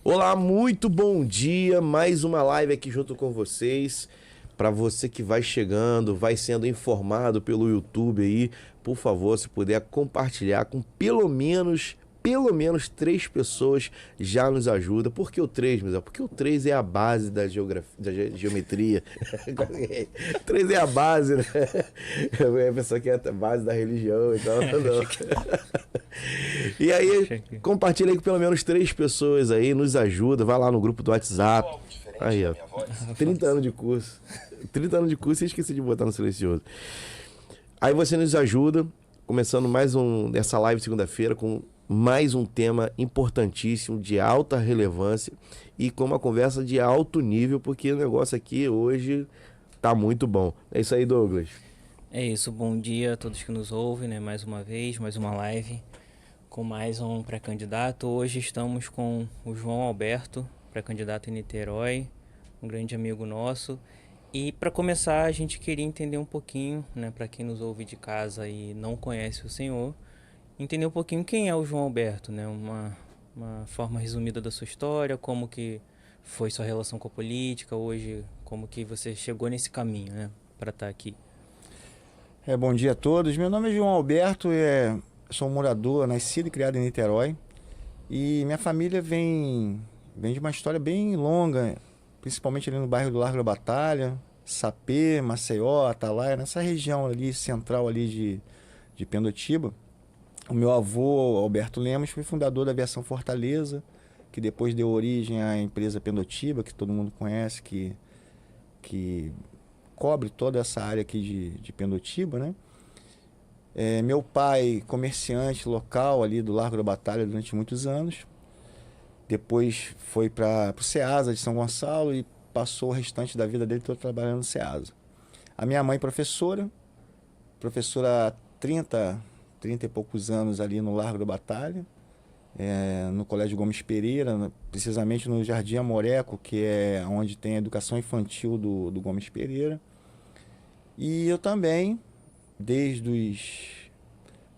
Olá, muito bom dia. Mais uma live aqui junto com vocês. Para você que vai chegando, vai sendo informado pelo YouTube aí, por favor, se puder compartilhar com pelo menos 3 pessoas já nos ajuda. Por que o 3, meu Deus? Porque o 3 é a base da geometria. 3 é a base, né? A pessoa que é a base da religião e tal. E aí, compartilha aí com pelo menos 3 pessoas aí, nos ajuda, vai lá no grupo do WhatsApp. Aí, ó, 30 anos de curso. 30 anos de curso e esqueci de botar no silencioso. Aí você nos ajuda, começando essa live segunda-feira com mais um tema importantíssimo, de alta relevância e com uma conversa de alto nível, porque o negócio aqui hoje tá muito bom. É isso aí, Douglas. É isso, bom dia a todos que nos ouvem, né? Mais uma vez, mais uma live com mais um pré-candidato. Hoje estamos com o João Alberto, pré-candidato em Niterói, um grande amigo nosso. E para começar, a gente queria entender um pouquinho, né, para quem nos ouve de casa e não conhece o senhor, entender um pouquinho quem é o João Alberto, né? Uma forma resumida da sua história, como que foi sua relação com a política, hoje, como que você chegou nesse caminho, né, para estar aqui. Bom dia a todos. Meu nome é João Alberto, sou um morador, nascido e criado em Niterói. E minha família vem de uma história bem longa, principalmente ali no bairro do Largo da Batalha, Sapê, Maceió, Atalaia, nessa região ali central ali de Pendotiba. O meu avô, Alberto Lemos, foi fundador da Aviação Fortaleza, que depois deu origem à empresa Pendotiba, que todo mundo conhece, que cobre toda essa área aqui de Pendotiba, né? Meu pai, comerciante local ali do Largo da Batalha durante muitos anos. Depois foi para o Ceasa de São Gonçalo e passou o restante da vida dele todo trabalhando no Ceasa. A minha mãe, professora há 30 e poucos anos ali no Largo da Batalha, no Colégio Gomes Pereira, precisamente no Jardim Amoreco, que é onde tem a educação infantil do Gomes Pereira. E eu também,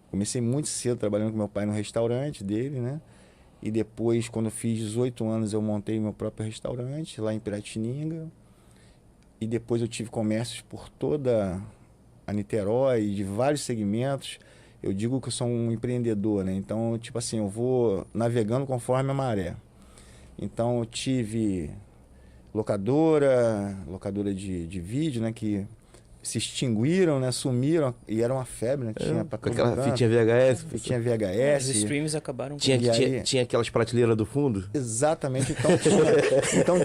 comecei muito cedo trabalhando com meu pai no restaurante dele, né? E depois, quando eu fiz 18 anos, eu montei meu próprio restaurante lá em Piratininga. E depois eu tive comércios por toda a Niterói, de vários segmentos. Eu digo que eu sou um empreendedor, né? Então, tipo assim, eu vou navegando conforme a maré. Então, eu tive locadora de vídeo, né? Que se extinguiram, né? Sumiram e era uma febre, né? Tinha pra Com todo aquela canto. fitinha VHS. Fitinha Os VHS. streams acabaram com Tinha aquelas prateleiras do fundo? Exatamente. Então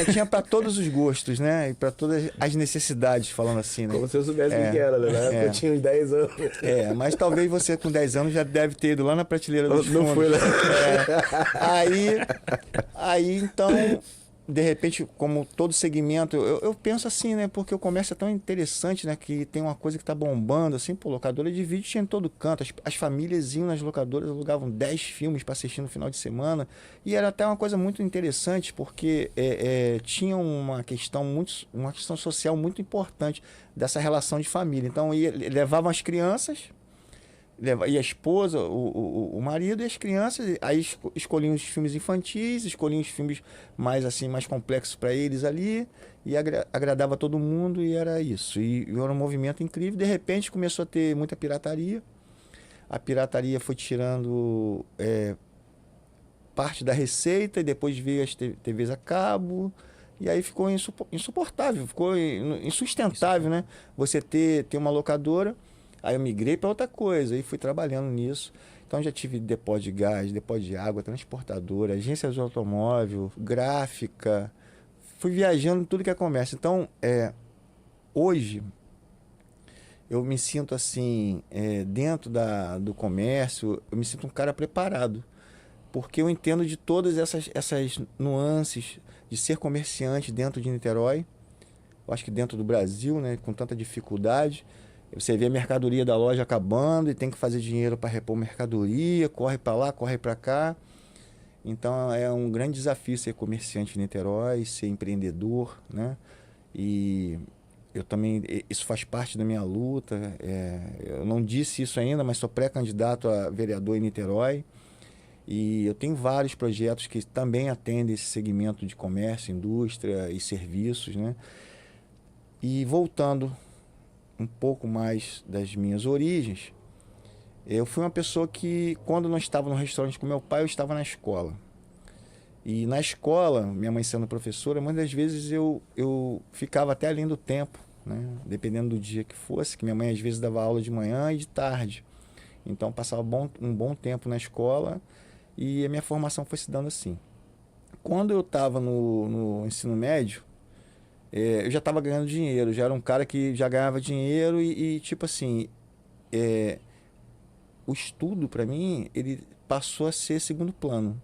tinha para todos os gostos, né? E para todas as necessidades, falando assim, né? Como se eu soubesse o que era, né? Eu tinha uns 10 anos. Mas talvez você com 10 anos já deve ter ido lá na prateleira dos fundos. Não foi lá. Aí então, de repente, como todo segmento, eu penso assim, né? Porque o comércio é tão interessante, né? Que tem uma coisa que tá bombando, assim, pô, locadora de vídeo tinha em todo canto. As famílias iam nas locadoras, alugavam 10 filmes para assistir no final de semana. E era até uma coisa muito interessante, porque tinha uma questão social muito importante dessa relação de família. Então, levavam as crianças, e a esposa, o marido e as crianças, aí escolhiam os filmes infantis, escolhiam os filmes mais complexos para eles ali, e agradava todo mundo, e era isso. E era um movimento incrível. De repente começou a ter muita pirataria. A pirataria foi tirando parte da receita, e depois veio as TVs a cabo, e aí ficou insuportável, ficou insustentável, né? Você ter uma locadora. Aí eu migrei para outra coisa e fui trabalhando nisso. Então já tive depósito de gás, depósito de água, transportadora, agência de automóvel, gráfica. Fui viajando em tudo que é comércio. Então, hoje, eu me sinto assim, dentro do comércio, eu me sinto um cara preparado. Porque eu entendo de todas essas nuances de ser comerciante dentro de Niterói. Eu acho que dentro do Brasil, né, com tanta dificuldade. Você vê a mercadoria da loja acabando e tem que fazer dinheiro para repor mercadoria, corre para lá, corre para cá. Então é um grande desafio ser comerciante em Niterói, ser empreendedor, né? E eu também, isso faz parte da minha luta. Eu não disse isso ainda, mas sou pré-candidato a vereador em Niterói. E eu tenho vários projetos que também atendem esse segmento de comércio, indústria e serviços, né? E voltando um pouco mais das minhas origens, eu fui uma pessoa que, quando não estava no restaurante com meu pai, eu estava na escola. E na escola, minha mãe sendo professora, muitas vezes eu ficava até além do tempo, né? Dependendo do dia que fosse, que minha mãe às vezes dava aula de manhã e de tarde. Então passava um bom tempo na escola e a minha formação foi se dando assim. Quando eu estava no ensino médio, eu já estava ganhando dinheiro, já era um cara que já ganhava dinheiro e tipo assim, o estudo para mim, ele passou a ser segundo plano.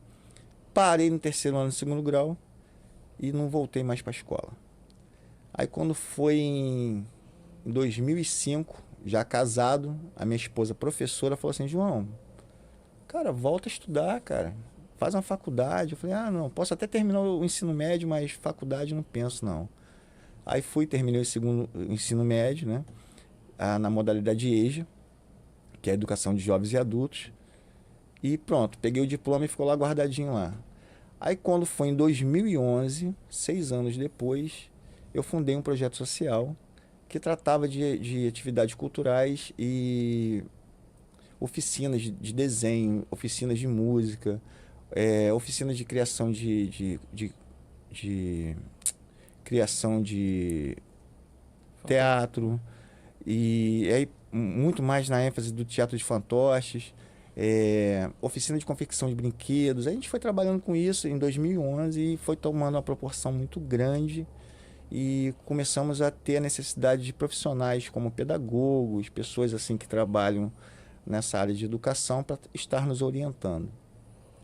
Parei no terceiro ano do segundo grau e não voltei mais para a escola. Aí quando foi em 2005, já casado, a minha esposa professora falou assim, João, cara, volta a estudar, cara. Faz uma faculdade. Eu falei, não, posso até terminar o ensino médio, mas faculdade não penso, não. Aí terminei o ensino médio, né? Na modalidade EJA, que é a Educação de Jovens e Adultos. E pronto, peguei o diploma e ficou lá guardadinho lá. Aí quando foi em 2011, 6 anos depois, eu fundei um projeto social que tratava de atividades culturais e oficinas de desenho, oficinas de música, oficinas de criação de criação de teatro e aí muito mais na ênfase do teatro de fantoches, oficina de confecção de brinquedos. A gente foi trabalhando com isso em 2011 e foi tomando uma proporção muito grande e começamos a ter a necessidade de profissionais como pedagogos, pessoas assim que trabalham nessa área de educação para estar nos orientando.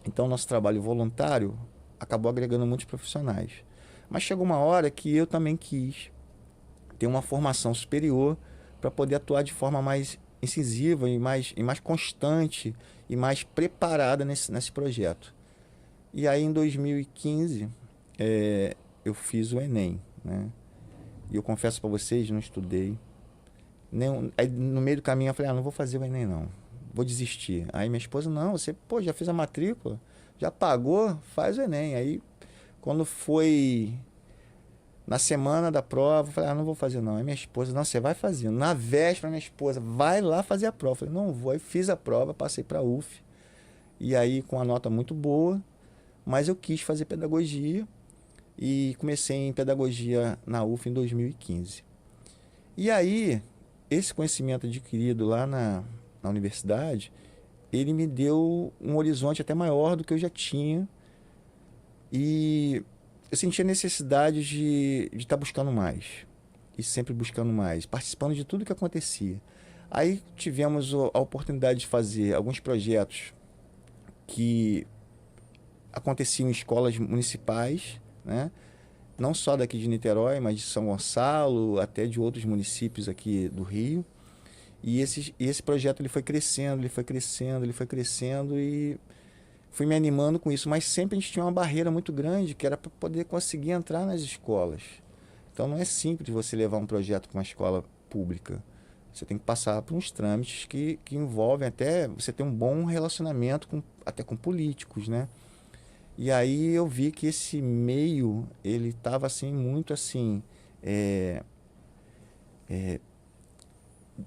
Então, nosso trabalho voluntário acabou agregando muitos profissionais. Mas chegou uma hora que eu também quis ter uma formação superior para poder atuar de forma mais incisiva e mais constante e mais preparada nesse projeto. E aí, em 2015, eu fiz o Enem, né? E eu confesso para vocês, não estudei. Aí, no meio do caminho, eu falei, não vou fazer o Enem, não. Vou desistir. Aí minha esposa, não, você já fez a matrícula, já pagou, faz o Enem. Aí, quando foi na semana da prova, eu falei, não vou fazer não. Aí minha esposa, não, você vai fazer. Na véspera, minha esposa, vai lá fazer a prova. Eu falei, não vou. Aí fiz a prova, passei para a UF. E aí, com uma nota muito boa, mas eu quis fazer pedagogia e comecei em pedagogia na UF em 2015. E aí, esse conhecimento adquirido lá na universidade, ele me deu um horizonte até maior do que eu já tinha. E eu senti a necessidade de estar buscando mais. E sempre buscando mais, participando de tudo que acontecia. Aí tivemos a oportunidade de fazer alguns projetos que aconteciam em escolas municipais, né? Não só daqui de Niterói, mas de São Gonçalo, até de outros municípios aqui do Rio. E esse projeto ele foi crescendo e fui me animando com isso. Mas sempre a gente tinha uma barreira muito grande, que era para poder conseguir entrar nas escolas. Então não é simples você levar um projeto para uma escola pública. Você tem que passar por uns trâmites que envolvem até você ter um bom relacionamento até com políticos, né? E aí eu vi que esse meio, ele estava assim, muito assim,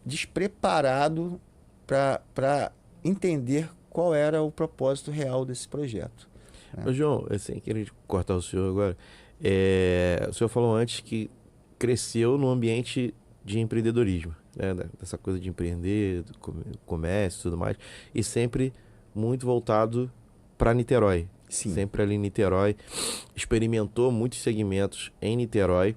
despreparado para entender qual era o propósito real desse projeto, né? Ô, João, sem querer cortar o senhor agora, o senhor falou antes que cresceu no ambiente de empreendedorismo, né? Dessa coisa de empreender, do comércio e tudo mais, e sempre muito voltado para Niterói. Sim. Sempre ali em Niterói, experimentou muitos segmentos em Niterói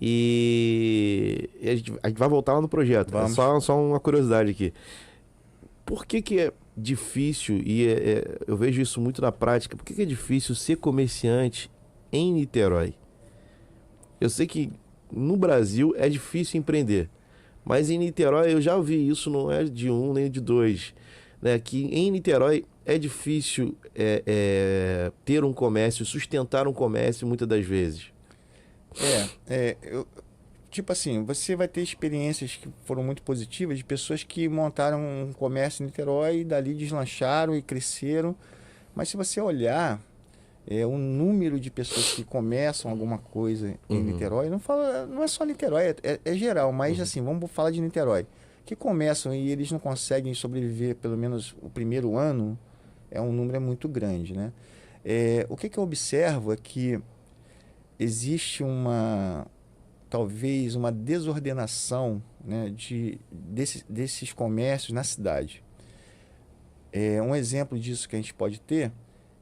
e a gente vai voltar lá no projeto. Vamos. Só uma curiosidade aqui. Por que é difícil, eu vejo isso muito na prática, por que é difícil ser comerciante em Niterói? Eu sei que no Brasil é difícil empreender, mas em Niterói eu já ouvi isso, não é de um nem de dois, né? Que em Niterói é difícil ter um comércio, sustentar um comércio muitas das vezes. Tipo assim, você vai ter experiências que foram muito positivas de pessoas que montaram um comércio em Niterói e dali deslancharam e cresceram. Mas se você olhar o número de pessoas que começam alguma coisa em Niterói, não é só Niterói, é geral, mas assim, vamos falar de Niterói, que começam e eles não conseguem sobreviver pelo menos o primeiro ano, um número muito grande, né? O que eu observo é que existe talvez uma desordenação, né, desses comércios na cidade. Um exemplo disso que a gente pode ter,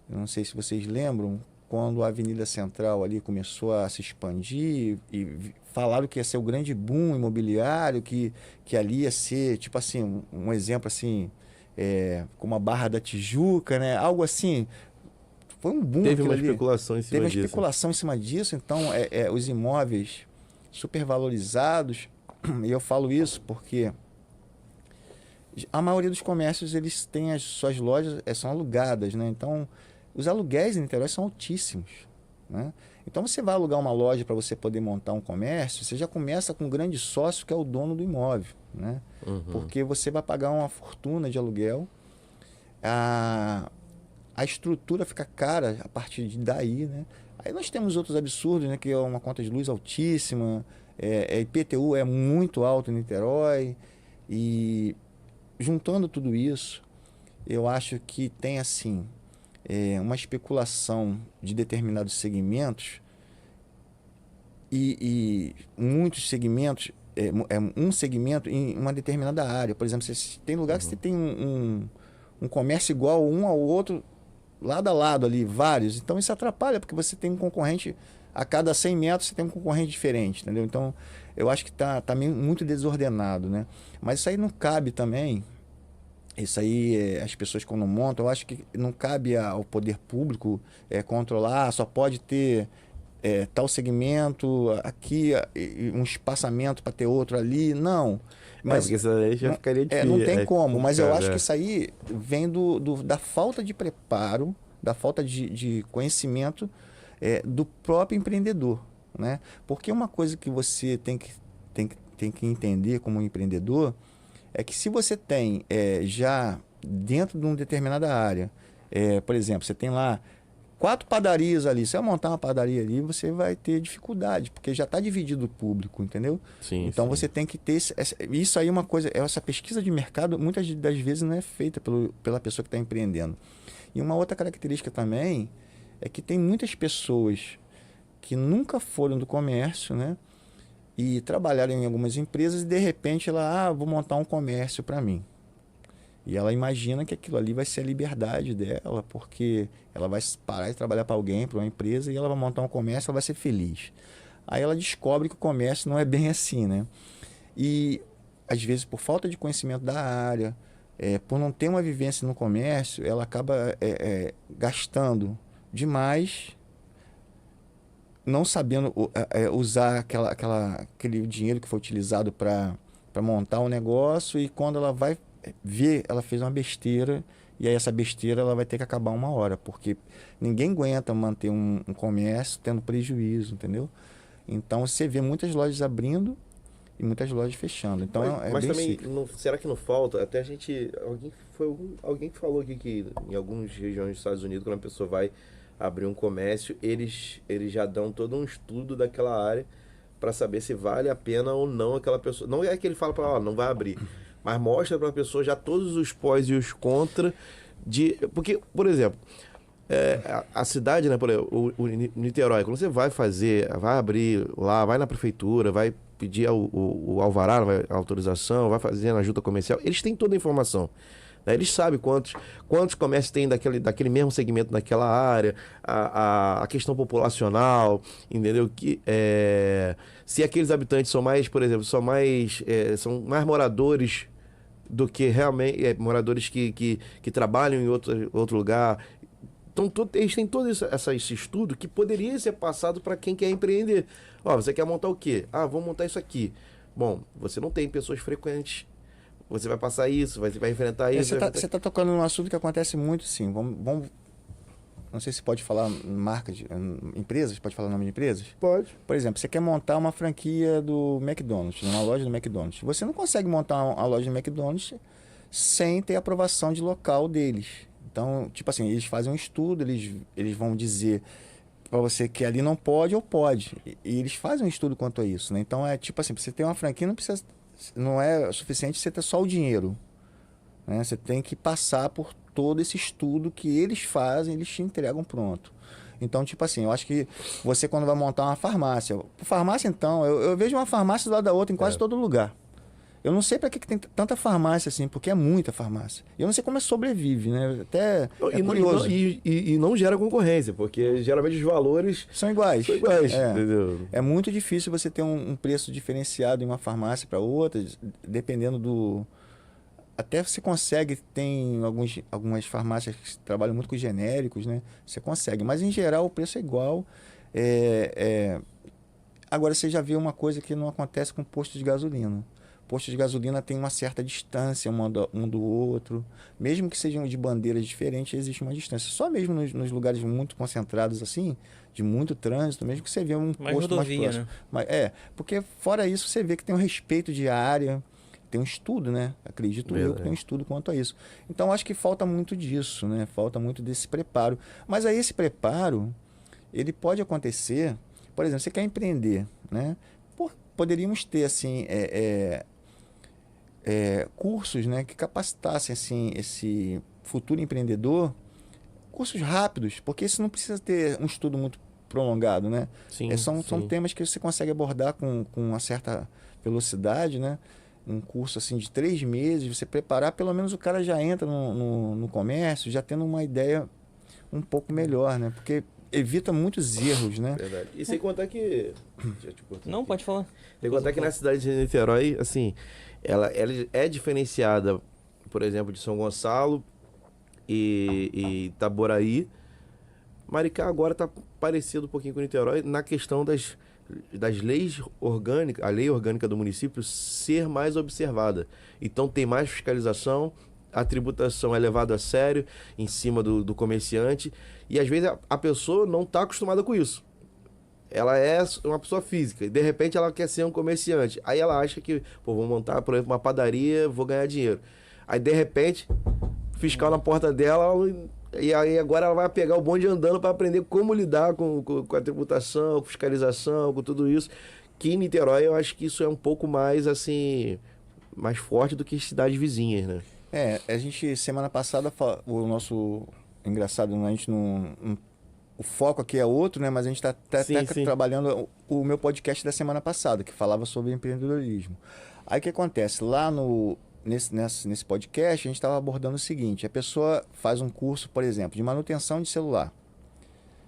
eu não sei se vocês lembram, quando a Avenida Central ali começou a se expandir e falaram que ia ser o grande boom imobiliário, que ali ia ser, tipo assim, um exemplo assim, como a Barra da Tijuca, né? Algo assim. Foi um boom. Teve uma especulação em cima disso. Teve uma especulação em cima disso, então os imóveis supervalorizados, e eu falo isso porque a maioria dos comércios eles têm as suas lojas, são alugadas, né? Então, os aluguéis em Niterói são altíssimos, né? Então, você vai alugar uma loja para você poder montar um comércio, você já começa com um grande sócio que é o dono do imóvel, né? Porque você vai pagar uma fortuna de aluguel, a estrutura fica cara a partir daí, né? Aí nós temos outros absurdos, né? Que é uma conta de luz altíssima, IPTU é muito alto em Niterói, e juntando tudo isso, eu acho que tem assim uma especulação de determinados segmentos e muitos segmentos, um segmento em uma determinada área. Por exemplo, tem lugar que você tem um comércio igual um ao outro, lado a lado ali, vários. Então isso atrapalha, porque você tem um concorrente, a cada 100 metros você tem um concorrente diferente, entendeu? Então eu acho que tá muito desordenado, né? Mas isso aí não cabe também, isso aí as pessoas quando montam, eu acho que não cabe ao poder público controlar, só pode ter tal segmento aqui, um espaçamento para ter outro ali, não. Mas porque isso aí já ficaria difícil. Não tem como, mas eu acho que isso aí vem da falta de preparo, da falta de conhecimento do próprio empreendedor, né? Porque uma coisa que você tem que entender como empreendedor é que se você tem já dentro de uma determinada área, por exemplo, você tem lá 4 padarias ali, você vai montar uma padaria ali, você vai ter dificuldade, porque já está dividido o público, entendeu? Sim, então sim. Você tem que ter isso aí, uma coisa, essa pesquisa de mercado muitas das vezes não é feita pela pessoa que está empreendendo. E uma outra característica também é que tem muitas pessoas que nunca foram do comércio, né? E trabalharam em algumas empresas e de repente ela, vou montar um comércio para mim. E ela imagina que aquilo ali vai ser a liberdade dela, porque ela vai parar de trabalhar para alguém, para uma empresa, e ela vai montar um comércio, ela vai ser feliz. Aí ela descobre que o comércio não é bem assim, né? E às vezes por falta de conhecimento da área, por não ter uma vivência no comércio, ela acaba gastando demais, não sabendo usar aquele dinheiro que foi utilizado para montar o negócio, e quando ela vai ver, ela fez uma besteira, e aí essa besteira ela vai ter que acabar uma hora, porque ninguém aguenta manter um comércio tendo prejuízo, entendeu? Então você vê muitas lojas abrindo e muitas lojas fechando. Então mas bem também, será que não falta? Até alguém que falou aqui que em algumas regiões dos Estados Unidos, quando a pessoa vai abrir um comércio, eles já dão todo um estudo daquela área para saber se vale a pena ou não aquela pessoa. Não é que ele fala para ela, não vai abrir, mas mostra para a pessoa já todos os pós e os contra porque, por exemplo, a cidade, né, por exemplo, o Niterói, quando você vai abrir lá, vai na prefeitura, vai pedir o alvará, a autorização, vai fazer na junta comercial, eles têm toda a informação. Eles sabem quantos comércios tem daquele mesmo segmento naquela área, a questão populacional, entendeu? Se aqueles habitantes são mais, por exemplo, são mais moradores do que realmente moradores que trabalham em outro lugar. Então, eles têm todo esse estudo que poderia ser passado para quem quer empreender. Você quer montar o quê? Vou montar isso aqui. Bom, você não tem pessoas frequentes. Você vai passar isso, vai enfrentar isso. Você está tocando num assunto que acontece muito, sim. Vamos, não sei se pode falar empresas, pode falar nome de empresas? Pode. Por exemplo, você quer montar uma franquia do McDonald's, uma loja do McDonald's. Você não consegue montar uma loja do McDonald's sem ter aprovação de local deles. Então, tipo assim, eles fazem um estudo, eles vão dizer para você que ali não pode ou pode. E eles fazem um estudo quanto a isso, né? Então é tipo assim, pra você ter uma franquia não é suficiente você ter só o dinheiro, né? Você tem que passar por todo esse estudo que eles fazem, eles te entregam pronto. Então, tipo assim, eu acho que você quando vai montar uma farmácia, farmácia então, eu vejo uma farmácia do lado da outra em quase todo lugar. Eu não sei para que tem tanta farmácia assim, porque é muita farmácia. E eu não sei como é que sobrevive, né? Até é curioso. E não gera concorrência, porque geralmente os valores são iguais. São iguais, entendeu? É muito difícil você ter um preço diferenciado em uma farmácia para outra, dependendo do... Até você consegue, tem algumas farmácias que trabalham muito com genéricos, né? Você consegue, mas em geral o preço é igual. Agora você já viu uma coisa que não acontece com posto de gasolina. Postos de gasolina tem uma certa distância um do outro. Mesmo que sejam de bandeiras diferentes, existe uma distância. Só mesmo nos lugares muito concentrados, assim, de muito trânsito, mesmo que você vê um posto mais próximo. Né? Mas, porque fora isso, você vê que tem um respeito de área, tem um estudo, né? Acredito eu que tem um estudo quanto a isso. Então, acho que falta muito disso, né? Falta muito desse preparo. Mas aí esse preparo, ele pode acontecer... Por exemplo, você quer empreender, né? Poderíamos ter, assim... cursos, né, que capacitassem assim, esse futuro empreendedor, cursos rápidos, porque isso não precisa ter um estudo muito prolongado, né? Sim, são temas que você consegue abordar com uma certa velocidade, né? Um curso assim de 3 meses, você preparar, pelo menos o cara já entra no comércio, já tendo uma ideia um pouco melhor, né? Porque evita muitos erros, né? Verdade. E sem contar que... Não, pode falar. Sem contar que na cidade de Niterói, assim... Ela é diferenciada, por exemplo, de São Gonçalo e Itaboraí. Maricá agora está parecido um pouquinho com Niterói na questão das leis orgânicas, a lei orgânica do município ser mais observada. Então tem mais fiscalização, a tributação é levada a sério em cima do comerciante e às vezes a pessoa não está acostumada com isso. Ela é uma pessoa física e de repente ela quer ser um comerciante. Aí ela acha que, vou montar, por exemplo, uma padaria, vou ganhar dinheiro. Aí de repente, fiscal na porta dela, e aí agora ela vai pegar o bonde andando para aprender como lidar com a tributação, com fiscalização, com tudo isso. Que em Niterói eu acho que isso é um pouco mais assim, mais forte do que cidades vizinhas, né? A gente, semana passada, o nosso... Engraçado, a gente não o foco aqui é outro, né? Mas a gente está trabalhando o meu podcast da semana passada, que falava sobre empreendedorismo. Aí o que acontece? Lá nesse podcast, a gente estava abordando o seguinte: a pessoa faz um curso, por exemplo, de manutenção de celular.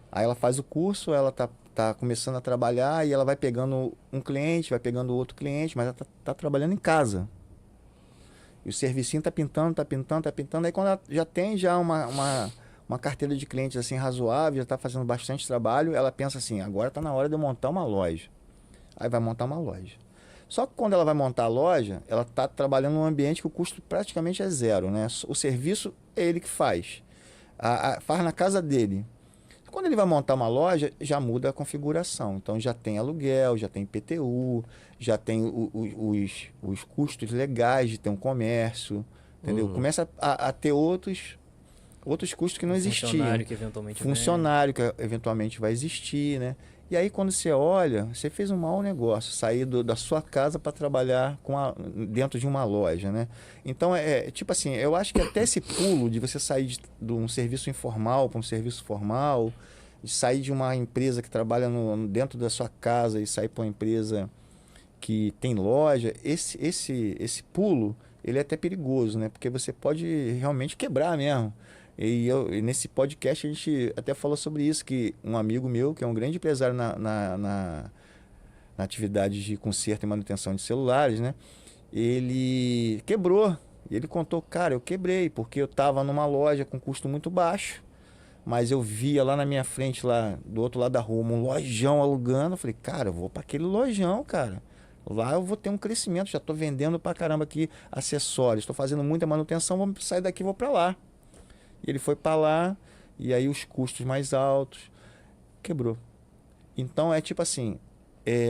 Aí ela faz o curso, ela tá começando a trabalhar e ela vai pegando um cliente, vai pegando outro cliente, mas ela tá trabalhando em casa. E o servicinho tá pintando. Aí quando ela já tem uma carteira de clientes assim razoável, já está fazendo bastante trabalho, ela pensa assim, agora está na hora de eu montar uma loja. Aí vai montar uma loja. Só que quando ela vai montar a loja, ela está trabalhando num ambiente que o custo praticamente é zero, né? O serviço é ele que faz. Faz na casa dele. Quando ele vai montar uma loja, já muda a configuração. Então já tem aluguel, já tem IPTU, já tem os custos legais de ter um comércio, entendeu? Começa a ter outros custos que não existiam. Funcionário que eventualmente vai existir, né? E aí quando você olha, você fez um mau negócio, sair da sua casa para trabalhar dentro de uma loja, né? Então tipo assim, eu acho que até esse pulo de você sair de um serviço informal para um serviço formal, de sair de uma empresa que trabalha dentro da sua casa e sair para uma empresa que tem loja, esse pulo, ele é até perigoso, né? Porque você pode realmente quebrar mesmo. E nesse podcast a gente até falou sobre isso, que um amigo meu, que é um grande empresário na atividade de conserto e manutenção de celulares, né? Ele quebrou. E ele contou, cara, eu quebrei, porque eu estava numa loja com custo muito baixo, mas eu via lá na minha frente, lá do outro lado da rua, um lojão alugando. Eu falei, cara, eu vou para aquele lojão, cara. Lá eu vou ter um crescimento, já estou vendendo pra caramba aqui acessórios, estou fazendo muita manutenção, vou sair daqui e vou para lá. E ele foi para lá, e aí os custos mais altos, quebrou. Então é tipo assim,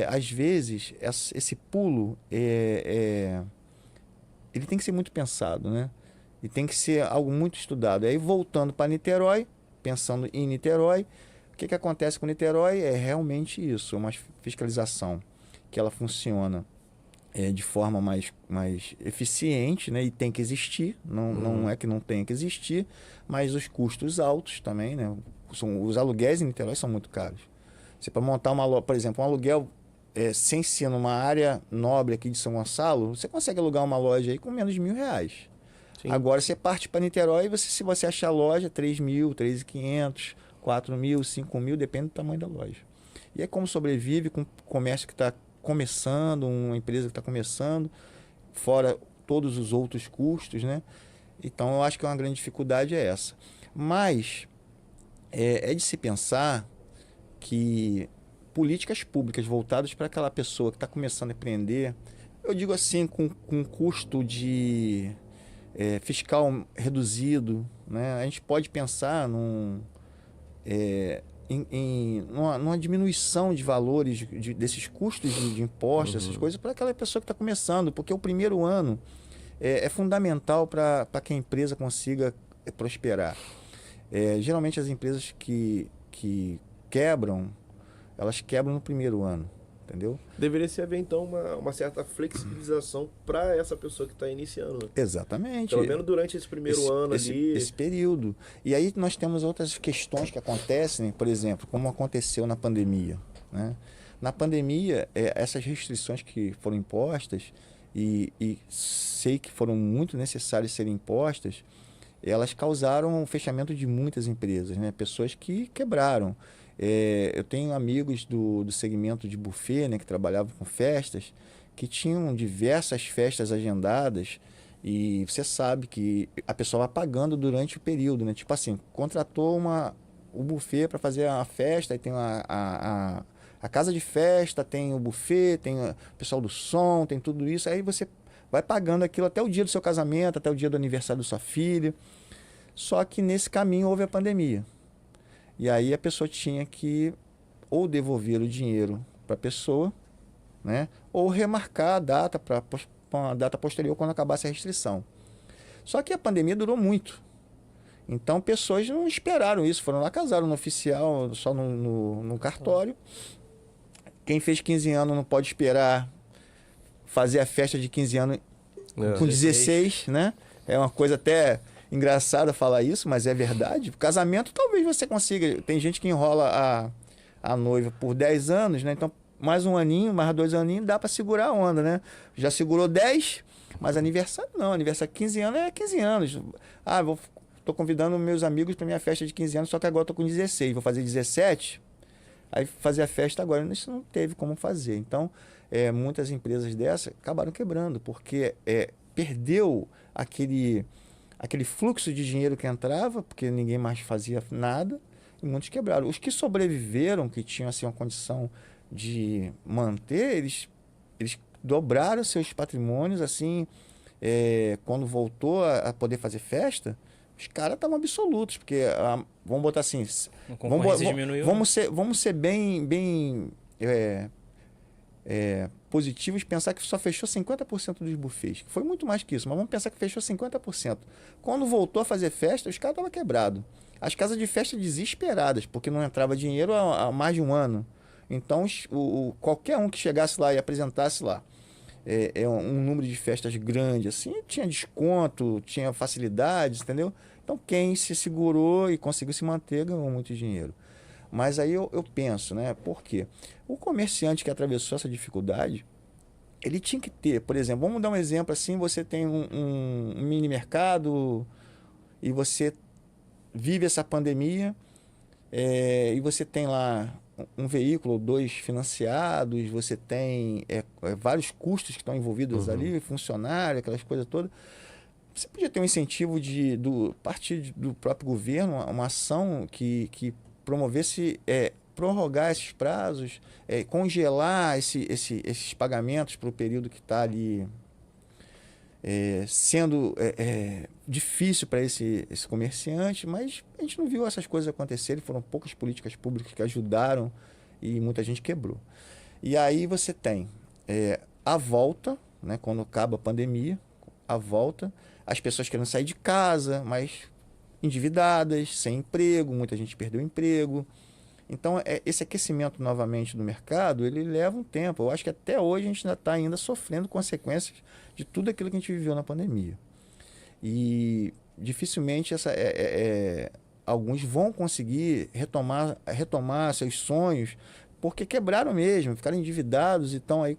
às vezes esse pulo ele tem que ser muito pensado, né? E tem que ser algo muito estudado. Aí, voltando para Niterói, pensando em Niterói, o que acontece com Niterói é realmente isso, uma fiscalização que ela funciona de forma mais eficiente, né? E tem que existir, não é que não tenha que existir, mas os custos altos também, né? Os aluguéis em Niterói são muito caros. Você para montar uma loja, por exemplo, um aluguel sem ser numa área nobre aqui de São Gonçalo, você consegue alugar uma loja aí com menos de R$ 1.000. Sim. Agora você parte para Niterói e se você achar loja, 3.000, 3.500, 4.000, 5.000, depende do tamanho da loja. E é como sobrevive com o comércio que está começando, uma empresa que está começando, fora todos os outros custos, né? Então eu acho que uma grande dificuldade é essa. Mas é de se pensar que políticas públicas voltadas para aquela pessoa que está começando a empreender, eu digo assim, com custo de fiscal reduzido, né? A gente pode pensar numa diminuição de valores desses custos de impostos, essas coisas, para aquela pessoa que está começando, porque o primeiro ano é fundamental para que a empresa consiga prosperar. Geralmente as empresas que quebram, elas quebram no primeiro ano, entendeu? Deveria se haver, então, uma certa flexibilização para essa pessoa que está iniciando. Exatamente. Pelo menos durante esse primeiro ano ali. Esse período. E aí nós temos outras questões que acontecem, por exemplo, como aconteceu na pandemia, né? Na pandemia, essas restrições que foram impostas, e sei que foram muito necessárias serem impostas, elas causaram o fechamento de muitas empresas, né? Pessoas que quebraram. Eu tenho amigos do segmento de buffet, né, que trabalhavam com festas, que tinham diversas festas agendadas, e você sabe que a pessoa vai pagando durante o período, né? Tipo assim, contratou o buffet para fazer a festa, aí tem a casa de festa, tem o buffet, tem o pessoal do som, tem tudo isso, aí você vai pagando aquilo até o dia do seu casamento, até o dia do aniversário da sua filha. Só que nesse caminho houve a pandemia. E aí a pessoa tinha que ou devolver o dinheiro para a pessoa, né? Ou remarcar a data para uma data posterior quando acabasse a restrição. Só que a pandemia durou muito. Então pessoas não esperaram isso, foram lá, casaram no oficial, só no cartório. Quem fez 15 anos não pode esperar fazer a festa de 15 anos com 16, né? É uma coisa até engraçada falar isso, mas é verdade. Casamento talvez você consiga. Tem gente que enrola a noiva por 10 anos, né? Então, mais um aninho, mais 2 aninhos, dá para segurar a onda, né? Já segurou 10, mas aniversário não. Aniversário 15 anos é 15 anos. Tô convidando meus amigos para minha festa de 15 anos, só que agora tô com 16. Vou fazer 17. Aí fazer a festa agora, isso não teve como fazer. Então, muitas empresas dessas acabaram quebrando, porque perdeu aquele fluxo de dinheiro que entrava, porque ninguém mais fazia nada, e muitos quebraram. Os que sobreviveram, que tinham assim, uma condição de manter, eles dobraram seus patrimônios, assim, quando voltou a poder fazer festa, os caras estavam absolutos, porque, vamos botar assim, vamos ser bem positivos, pensar que só fechou 50% dos buffets, que foi muito mais que isso, mas vamos pensar que fechou 50%. Quando voltou a fazer festa, os caras estavam quebrados. As casas de festa desesperadas, porque não entrava dinheiro há mais de um ano. Então, qualquer um que chegasse lá e apresentasse lá um número de festas grande, assim, tinha desconto, tinha facilidades, entendeu? Então, quem se segurou e conseguiu se manter, ganhou muito dinheiro. Mas aí eu penso, né? Por quê? O comerciante que atravessou essa dificuldade, ele tinha que ter, por exemplo, vamos dar um exemplo assim, você tem um mini mercado e você vive essa pandemia e você tem lá um veículo ou 2 financiados, você tem vários custos que estão envolvidos ali, funcionário, aquelas coisas todas. Você podia ter um incentivo partir do próprio governo, uma ação que promovesse, prorrogar esses prazos, congelar esses pagamentos para o período que está ali sendo difícil para esse comerciante, mas a gente não viu essas coisas acontecerem, foram poucas políticas públicas que ajudaram e muita gente quebrou. E aí você tem a volta, né, quando acaba a pandemia, a volta, as pessoas querendo sair de casa, mas endividadas, sem emprego, muita gente perdeu o emprego. Então, esse aquecimento novamente do mercado, ele leva um tempo. Eu acho que até hoje a gente ainda está ainda sofrendo consequências de tudo aquilo que a gente viveu na pandemia. E dificilmente alguns vão conseguir retomar seus sonhos, porque quebraram mesmo, ficaram endividados e estão aí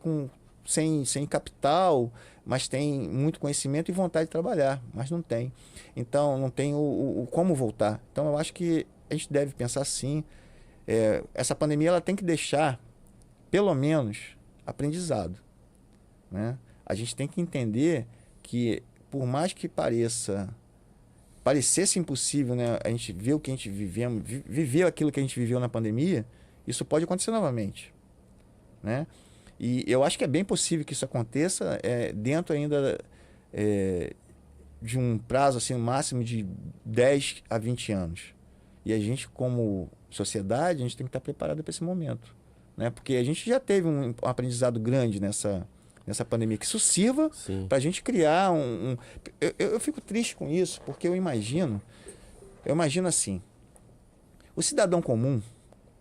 sem capital, mas tem muito conhecimento e vontade de trabalhar, mas não tem. Então, não tem o como voltar. Então, eu acho que a gente deve pensar assim, essa pandemia ela tem que deixar, pelo menos, aprendizado, né? A gente tem que entender que, por mais que parecesse impossível, né, a gente ver o que a gente viveu aquilo que a gente viveu na pandemia, isso pode acontecer novamente, né? E eu acho que é bem possível que isso aconteça dentro ainda de um prazo assim, máximo de 10 a 20 anos. E a gente, como sociedade, a gente tem que estar preparado para esse momento, né? Porque a gente já teve um aprendizado grande nessa pandemia, que isso sirva para a gente criar eu fico triste com isso, porque eu imagino assim, o cidadão comum,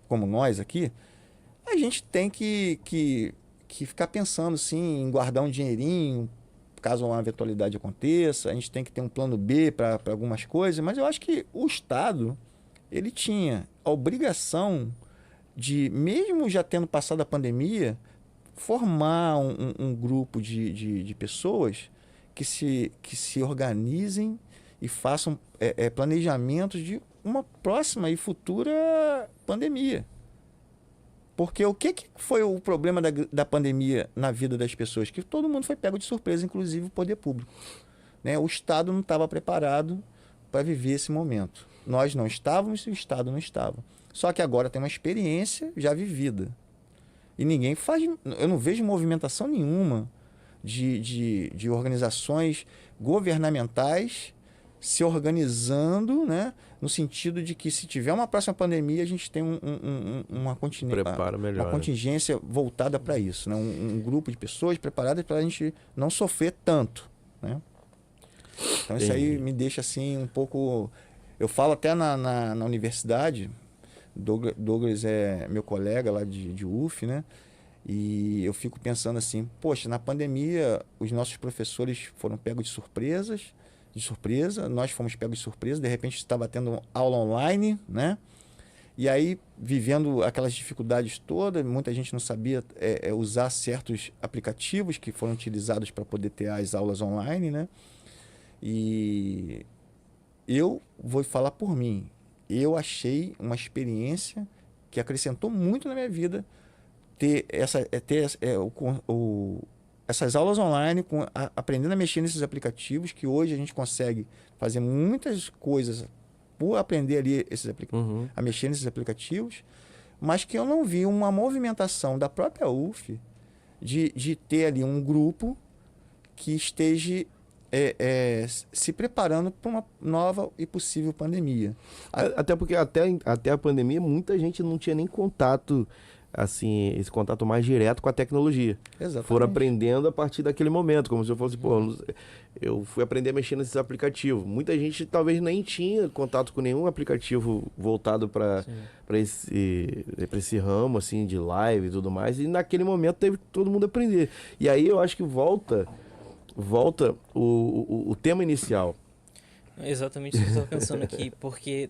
como nós aqui, a gente tem que ficar pensando assim, em guardar um dinheirinho, caso uma eventualidade aconteça, a gente tem que ter um plano B para algumas coisas, mas eu acho que o Estado, ele tinha a obrigação de, mesmo já tendo passado a pandemia, formar um grupo de pessoas que se organizem e façam planejamentos de uma próxima e futura pandemia. Porque o que foi o problema da pandemia na vida das pessoas? Que todo mundo foi pego de surpresa, inclusive o poder público, né? O Estado não estava preparado para viver esse momento. Nós não estávamos e o Estado não estava. Só que agora tem uma experiência já vivida. E ninguém faz... Eu não vejo movimentação nenhuma de organizações governamentais se organizando, né, no sentido de que, se tiver uma próxima pandemia, a gente tem uma contingência voltada para isso, né? Um grupo de pessoas preparadas para a gente não sofrer tanto, né? Então, isso aí me deixa assim um pouco... Eu falo até na universidade, Douglas é meu colega lá de UF, né? E eu fico pensando assim, poxa, na pandemia os nossos professores foram pegos de surpresa, nós fomos pegos de surpresa, de repente estava tendo aula online, né? E aí, vivendo aquelas dificuldades todas, muita gente não sabia usar certos aplicativos que foram utilizados para poder ter as aulas online, né? E eu vou falar por mim, eu achei uma experiência que acrescentou muito na minha vida essas aulas online, aprendendo a mexer nesses aplicativos, que hoje a gente consegue fazer muitas coisas por aprender ali a mexer nesses aplicativos, mas que eu não vi uma movimentação da própria UF de ter ali um grupo que esteja se preparando para uma nova e possível pandemia. Até porque até a pandemia muita gente não tinha nem contato, assim, esse contato mais direto com a tecnologia. Exatamente. Foram aprendendo a partir daquele momento, como se eu fosse, eu fui aprender a mexer nesses aplicativos. Muita gente talvez nem tinha contato com nenhum aplicativo voltado para esse ramo, assim, de live e tudo mais, e naquele momento teve que todo mundo aprender. E aí eu acho que volta o tema inicial. Exatamente isso que eu estava pensando aqui, porque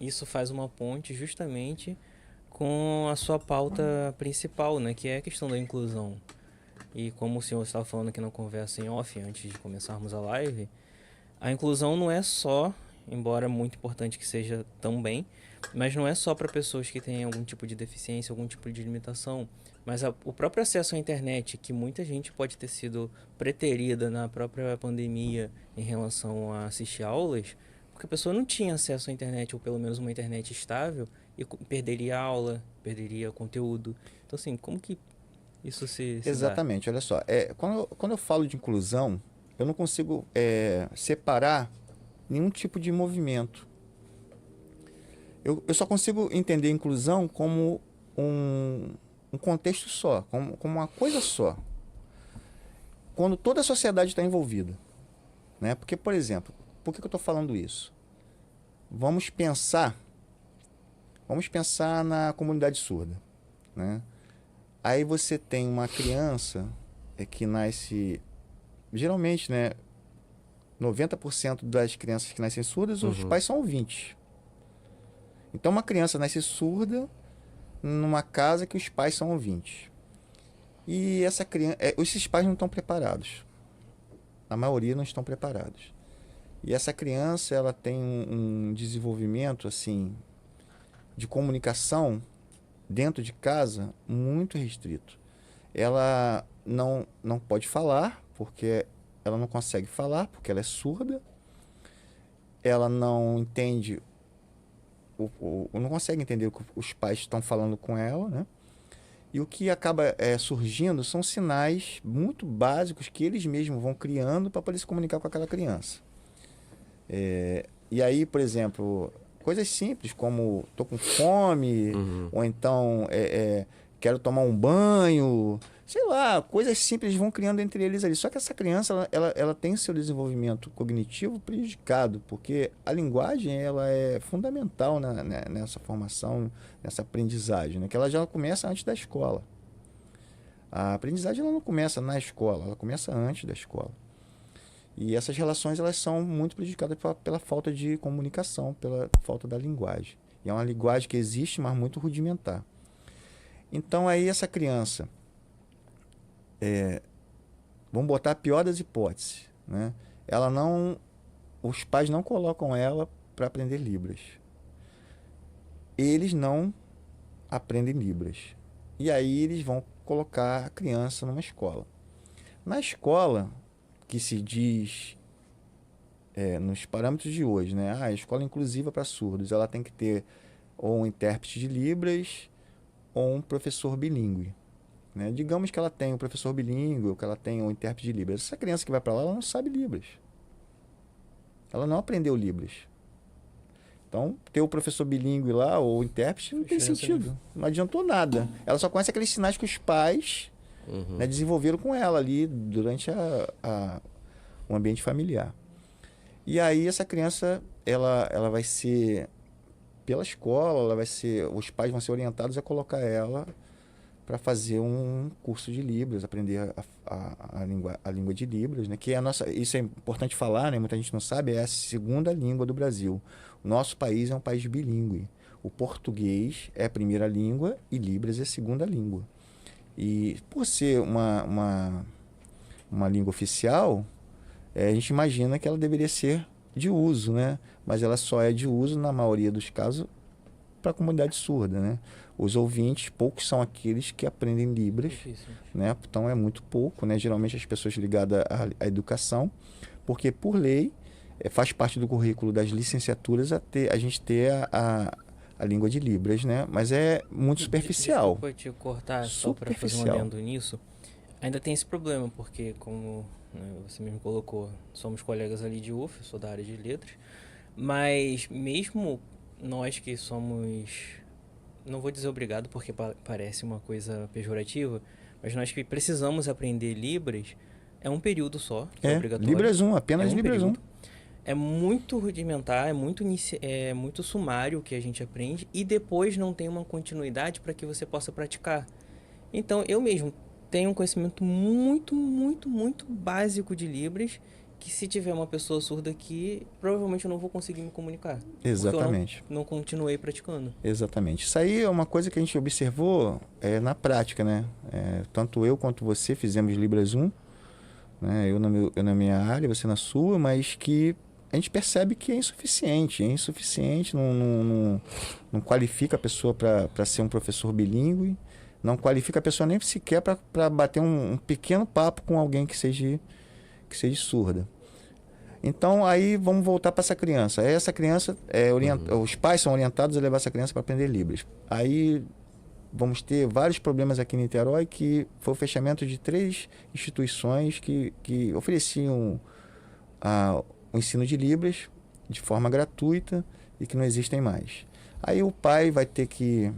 isso faz uma ponte justamente com a sua pauta principal, né, que é a questão da inclusão. E como o senhor estava falando aqui na conversa em off, antes de começarmos a live, a inclusão não é só, embora muito importante que seja também, mas não é só para pessoas que têm algum tipo de deficiência, algum tipo de limitação, mas o próprio acesso à internet, que muita gente pode ter sido preterida na própria pandemia em relação a assistir aulas, porque a pessoa não tinha acesso à internet, ou pelo menos uma internet estável, e perderia aula, perderia conteúdo. Então, assim, como que isso se Exatamente, dá? olha só. Quando eu falo de inclusão, eu não consigo separar nenhum tipo de movimento. Eu só consigo entender a inclusão como um contexto só, como uma coisa só. Quando toda a sociedade está envolvida. né? Porque, por exemplo, por que eu estou falando isso? Vamos pensar na comunidade surda, né? Aí você tem uma criança que nasce, geralmente, né? 90% das crianças que nascem surdas, os pais são ouvintes. Então, uma criança nasce surda numa casa que os pais são ouvintes. E essa criança, esses pais não estão preparados. A maioria não estão preparados. E essa criança, ela tem um desenvolvimento assim de comunicação dentro de casa muito restrito. Ela não pode falar, porque ela não consegue falar, porque ela é surda. Ela não entende, não consegue entender o que os pais estão falando com ela, né? E o que acaba surgindo são sinais muito básicos que eles mesmos vão criando para poder se comunicar com aquela criança. E aí, por exemplo, coisas simples como tô com fome, ou então quero tomar um banho, sei lá, coisas simples vão criando entre eles ali. Só que essa criança, ela tem seu desenvolvimento cognitivo prejudicado, porque a linguagem ela é fundamental nessa formação, nessa aprendizagem, né? Que ela já começa antes da escola. A aprendizagem ela não começa na escola, ela começa antes da escola. E essas relações elas são muito prejudicadas pela falta de comunicação, pela falta da linguagem. E é uma linguagem que existe, mas muito rudimentar. Então aí essa criança, vamos botar a pior das hipóteses, né? Os pais não colocam ela para aprender Libras. Eles não aprendem Libras. E aí eles vão colocar a criança numa escola. Na escola, que se diz nos parâmetros de hoje, né? A escola inclusiva para surdos, ela tem que ter ou um intérprete de Libras ou um professor bilíngue, né? Digamos que ela tem um professor bilíngue ou que ela tem um intérprete de Libras. Essa criança que vai para lá, ela não sabe Libras. Ela não aprendeu Libras. Então, ter o professor bilíngue lá ou o intérprete não tem sentido. Não adiantou nada. Ela só conhece aqueles sinais que os pais né, desenvolveram com ela ali durante o ambiente familiar. E aí essa criança, ela vai ser, pela escola, os pais vão ser orientados a colocar ela para fazer um curso de Libras, aprender a língua de Libras, né? Que é isso é importante falar, né? Muita gente não sabe, é a segunda língua do Brasil. O nosso país é um país bilíngue. O português é a primeira língua e Libras é a segunda língua. E por ser uma língua oficial, a gente imagina que ela deveria ser de uso, né? Mas ela só é de uso, na maioria dos casos, para a comunidade surda, né? Os ouvintes, poucos são aqueles que aprendem Libras, né? Então é muito pouco, né? Geralmente as pessoas ligadas à educação, porque por lei faz parte do currículo das licenciaturas a gente ter a língua de Libras, né? Mas é muito superficial. Desculpa te cortar, só para fazer um adendo nisso. Ainda tem esse problema, porque como você mesmo colocou, somos colegas ali de UF, eu sou da área de letras, mas mesmo nós que somos, não vou dizer obrigado porque parece uma coisa pejorativa, mas nós que precisamos aprender Libras, é um período só, que é obrigatório. Libras 1, apenas Libras 1. É muito rudimentar, é muito sumário o que a gente aprende e depois não tem uma continuidade para que você possa praticar. Então, eu mesmo tenho um conhecimento muito, muito, muito básico de Libras, que se tiver uma pessoa surda aqui, provavelmente eu não vou conseguir me comunicar. Exatamente. Porque eu não continuei praticando. Exatamente. Isso aí é uma coisa que a gente observou na prática, né? Tanto eu quanto você fizemos Libras 1, né? Eu na minha área, você na sua, mas que a gente percebe que é insuficiente, não qualifica a pessoa para ser um professor bilíngue, não qualifica a pessoa nem sequer para bater um pequeno papo com alguém que seja surda. Então, aí vamos voltar para essa criança. Essa criança, os pais são orientados a levar essa criança para aprender Libras. Aí vamos ter vários problemas aqui em Niterói, que foi o fechamento de 3 instituições que ofereciam o ensino de Libras de forma gratuita e que não existem mais. Aí o pai vai ter que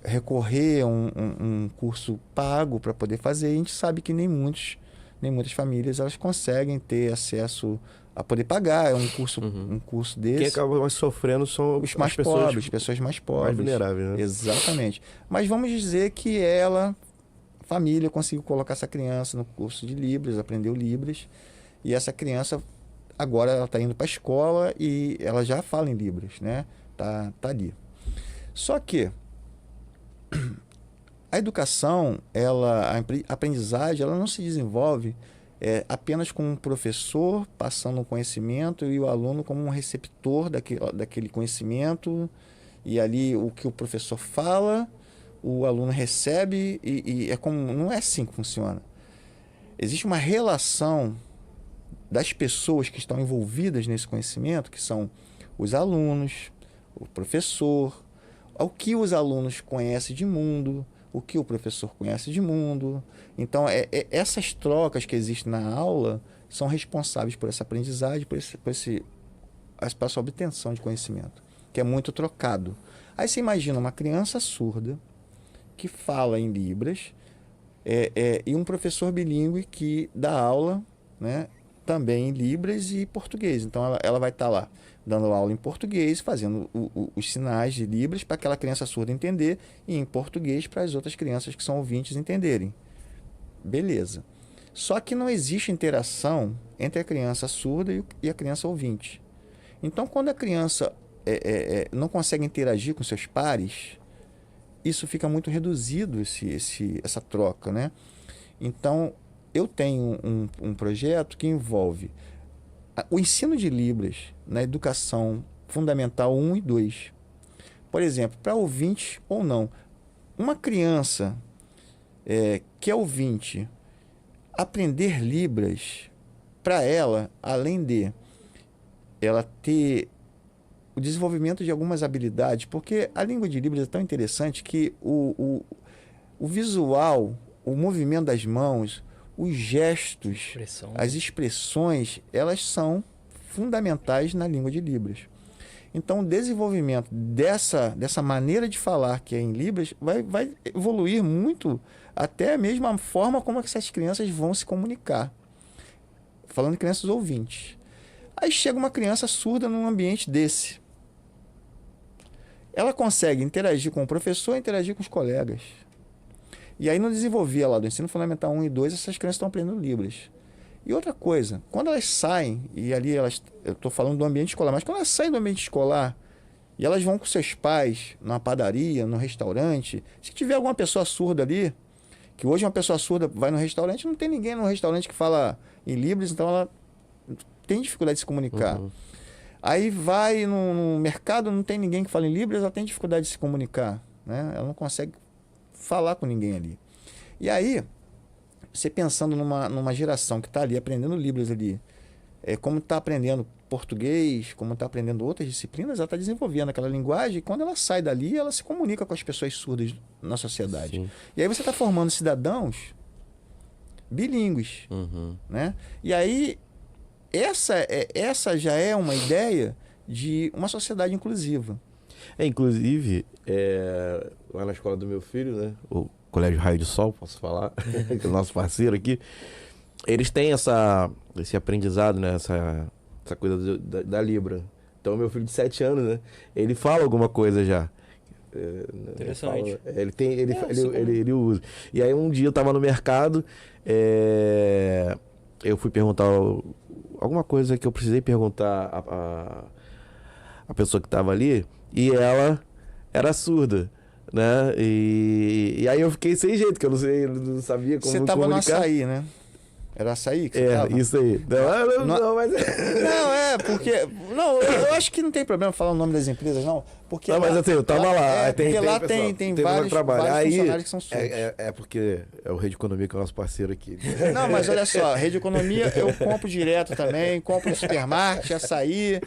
recorrer a um curso pago para poder fazer, e a gente sabe que nem muitos nem muitas famílias elas conseguem ter acesso a poder pagar um curso desse. Quem acaba mais sofrendo são os mais pobres, pessoas mais pobres. Mais vulneráveis, né? Exatamente. Mas vamos dizer que ela, família, conseguiu colocar essa criança no curso de Libras, aprendeu Libras, e essa criança agora ela está indo para a escola e ela já fala em Libras, né? Tá ali. Só que a educação, a aprendizagem, ela não se desenvolve apenas com um professor passando um conhecimento e o aluno como um receptor daquele conhecimento, e ali o que o professor fala, o aluno recebe e não é assim que funciona. Existe uma relação das pessoas que estão envolvidas nesse conhecimento, que são os alunos, o professor, o que os alunos conhecem de mundo, o que o professor conhece de mundo. Então, essas trocas que existem na aula são responsáveis por essa aprendizagem, por essa obtenção de conhecimento, que é muito trocado. Aí você imagina uma criança surda que fala em Libras e um professor bilíngue que dá aula, né, também em Libras e português. Então, ela vai estar lá dando aula em português, fazendo os sinais de Libras para aquela criança surda entender, e em português para as outras crianças que são ouvintes entenderem. Beleza. Só que não existe interação entre a criança surda e a criança ouvinte. Então, quando a criança não consegue interagir com seus pares, isso fica muito reduzido, essa troca, né? Então, eu tenho um projeto que envolve o ensino de Libras na educação fundamental 1 e 2. Por exemplo, para ouvinte ou não, uma criança que é ouvinte, aprender Libras, para ela, além de ela ter o desenvolvimento de algumas habilidades, porque a língua de Libras é tão interessante que o visual, o movimento das mãos, os gestos, as expressões, elas são fundamentais na língua de Libras. Então, o desenvolvimento dessa maneira de falar que é em Libras vai evoluir muito, até mesmo a forma como essas crianças vão se comunicar. Falando de crianças ouvintes. Aí chega uma criança surda num ambiente desse. Ela consegue interagir com o professor, interagir com os colegas. E aí, no desenvolver lá do ensino fundamental 1 e 2, essas crianças estão aprendendo Libras. E outra coisa, quando elas saem, e ali eu estou falando do ambiente escolar, mas quando elas saem do ambiente escolar e elas vão com seus pais numa padaria, no restaurante, se tiver alguma pessoa surda ali, que hoje uma pessoa surda vai no restaurante, não tem ninguém no restaurante que fala em Libras, então ela tem dificuldade de se comunicar. Uhum. Aí vai no mercado, não tem ninguém que fala em Libras, ela tem dificuldade de se comunicar, né? Ela não consegue falar com ninguém ali. E aí, você pensando numa geração que está ali aprendendo Libras ali, como está aprendendo português, como está aprendendo outras disciplinas, ela está desenvolvendo aquela linguagem, e quando ela sai dali, ela se comunica com as pessoas surdas na sociedade. Sim. E aí você está formando cidadãos bilíngues, né? E aí, essa já é uma ideia de uma sociedade inclusiva. Inclusive, lá na escola do meu filho, né, o Colégio Raio de Sol, posso falar, que é o nosso parceiro aqui, eles têm esse aprendizado, né, essa coisa da Libra. Então, meu filho de 7 anos, né, ele fala alguma coisa já. Interessante. Ele usa. E aí, um dia eu tava no mercado, eu fui perguntar alguma coisa que eu precisei perguntar a pessoa que tava ali, e ela era surda, né? E aí eu fiquei sem jeito, que eu não sabia como Você tava comunicar. no açaí, né? Era açaí que você tava? Isso aí. Não, mas... Não, porque... Não, eu acho que não tem problema falar o nome das empresas, não. Porque não, mas assim, eu tava lá. Porque lá tem vários funcionários que são surdos. Porque é o Rede Economia que é o nosso parceiro aqui. Não, mas olha só, Rede Economia eu compro direto também, compro no supermarket, açaí,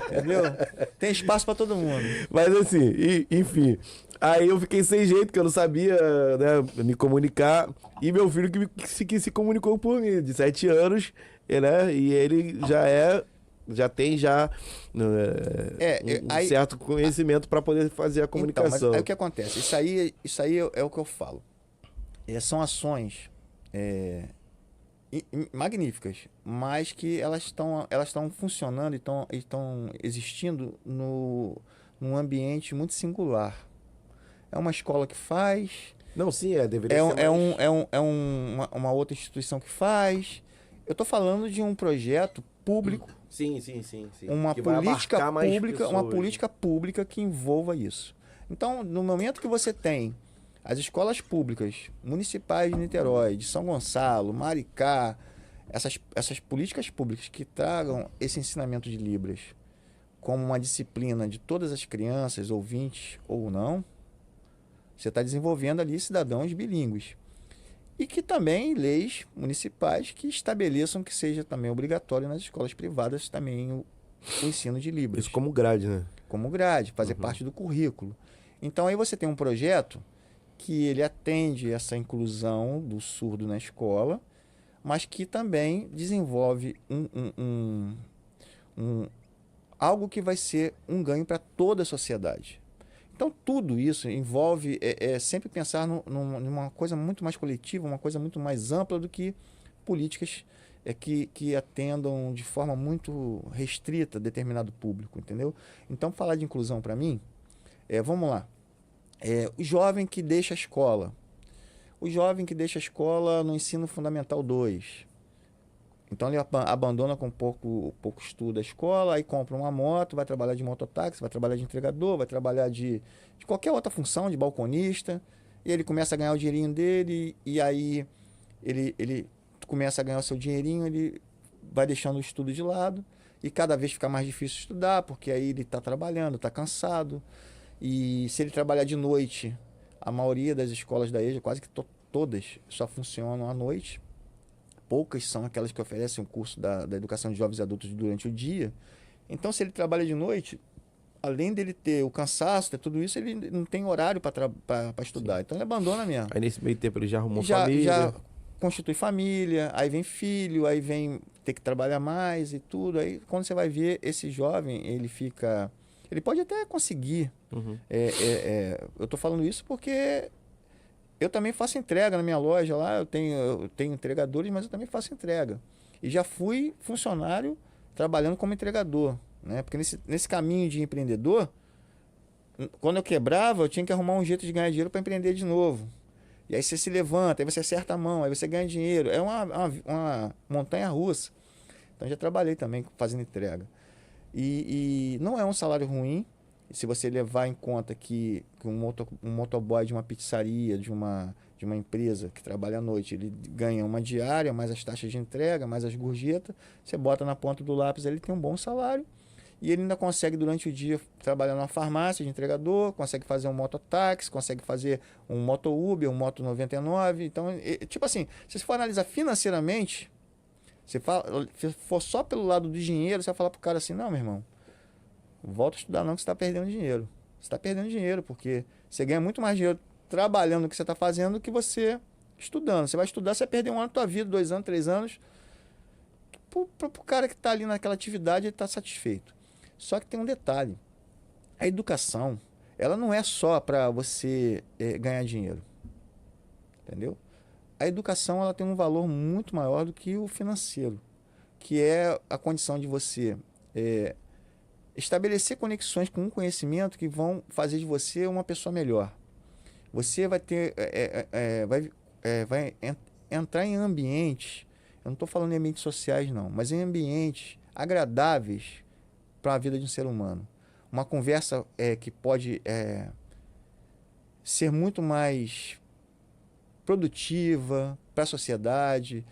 entendeu? Tem espaço pra todo mundo. Mas assim, enfim... Aí eu fiquei sem jeito, que eu não sabia, né, me comunicar. E meu filho que se comunicou por mim, de 7 anos, né? E ele já tem um certo conhecimento para poder fazer a comunicação. Então, mas aí o que acontece? Isso aí é o que eu falo. São ações magníficas, mas que elas estão funcionando e estão existindo num ambiente muito singular. É uma escola que faz, Não, sim, deveria ser uma outra instituição que faz. Eu estou falando de um projeto público, Sim. uma Que vai política abarcar mais pública, uma pessoas. política pública que envolva isso. Então, no momento que você tem as escolas públicas municipais de Niterói, de São Gonçalo, Maricá, essas políticas públicas que tragam esse ensinamento de Libras como uma disciplina de todas as crianças, ouvintes ou não, você está desenvolvendo ali cidadãos bilíngues. E que também leis municipais que estabeleçam que seja também obrigatório nas escolas privadas também o ensino de Libras. Isso como grade, né? Como grade, fazer parte do currículo. Então aí você tem um projeto que ele atende essa inclusão do surdo na escola, mas que também desenvolve algo que vai ser um ganho para toda a sociedade. Então, tudo isso envolve sempre pensar numa coisa muito mais coletiva, uma coisa muito mais ampla do que políticas que atendam de forma muito restrita determinado público, entendeu? Então, falar de inclusão para mim, vamos lá. O jovem que deixa a escola. O jovem que deixa a escola no ensino fundamental 2. Então ele abandona com pouco estudo a escola, aí compra uma moto, vai trabalhar de mototáxi, vai trabalhar de entregador, vai trabalhar de qualquer outra função, de balconista, e ele começa a ganhar o dinheirinho dele, e aí ele começa a ganhar o seu dinheirinho, ele vai deixando o estudo de lado, e cada vez fica mais difícil estudar, porque aí ele está trabalhando, está cansado, e se ele trabalhar de noite, a maioria das escolas da EJA, quase que todas, só funcionam à noite. Poucas são aquelas que oferecem o curso da educação de jovens e adultos durante o dia. Então, se ele trabalha de noite, além dele ter o cansaço, ter tudo isso, ele não tem horário para estudar. Então, ele abandona mesmo. Aí nesse meio tempo ele já arrumou família. Já constitui família, aí vem filho, aí vem ter que trabalhar mais e tudo. Aí, quando você vai ver, esse jovem, ele fica... Ele pode até conseguir. Eu estou falando isso porque... Eu também faço entrega na minha loja lá, eu tenho entregadores, mas eu também faço entrega. E já fui funcionário trabalhando como entregador, né? Porque nesse caminho de empreendedor, quando eu quebrava, eu tinha que arrumar um jeito de ganhar dinheiro para empreender de novo. E aí você se levanta, aí você acerta a mão, aí você ganha dinheiro. É uma montanha russa. Então já trabalhei também fazendo entrega. E não é um salário ruim. Se você levar em conta que um motoboy de uma pizzaria, de uma empresa que trabalha à noite, ele ganha uma diária, mais as taxas de entrega, mais as gorjetas, você bota na ponta do lápis, ele tem um bom salário, e ele ainda consegue durante o dia trabalhar numa farmácia de entregador, consegue fazer um mototáxi, consegue fazer um moto Uber, um moto 99. Então, tipo assim, se você for analisar financeiramente, se for só pelo lado do dinheiro, você vai falar pro cara assim, não, meu irmão, volta a estudar não, que você está perdendo dinheiro. Você está perdendo dinheiro, porque você ganha muito mais dinheiro trabalhando no que você está fazendo do que você estudando. Você vai estudar, você vai perder um ano da tua vida, 2 anos, 3 anos. Pro cara que está ali naquela atividade, ele está satisfeito. Só que tem um detalhe. A educação, ela não é só para você ganhar dinheiro. Entendeu? A educação, ela tem um valor muito maior do que o financeiro, que é a condição de você... estabelecer conexões com um conhecimento que vão fazer de você uma pessoa melhor. Você vai ter, vai entrar em ambientes, eu não estou falando em ambientes sociais não, mas em ambientes agradáveis para a vida de um ser humano. Uma conversa que pode ser muito mais produtiva para a sociedade.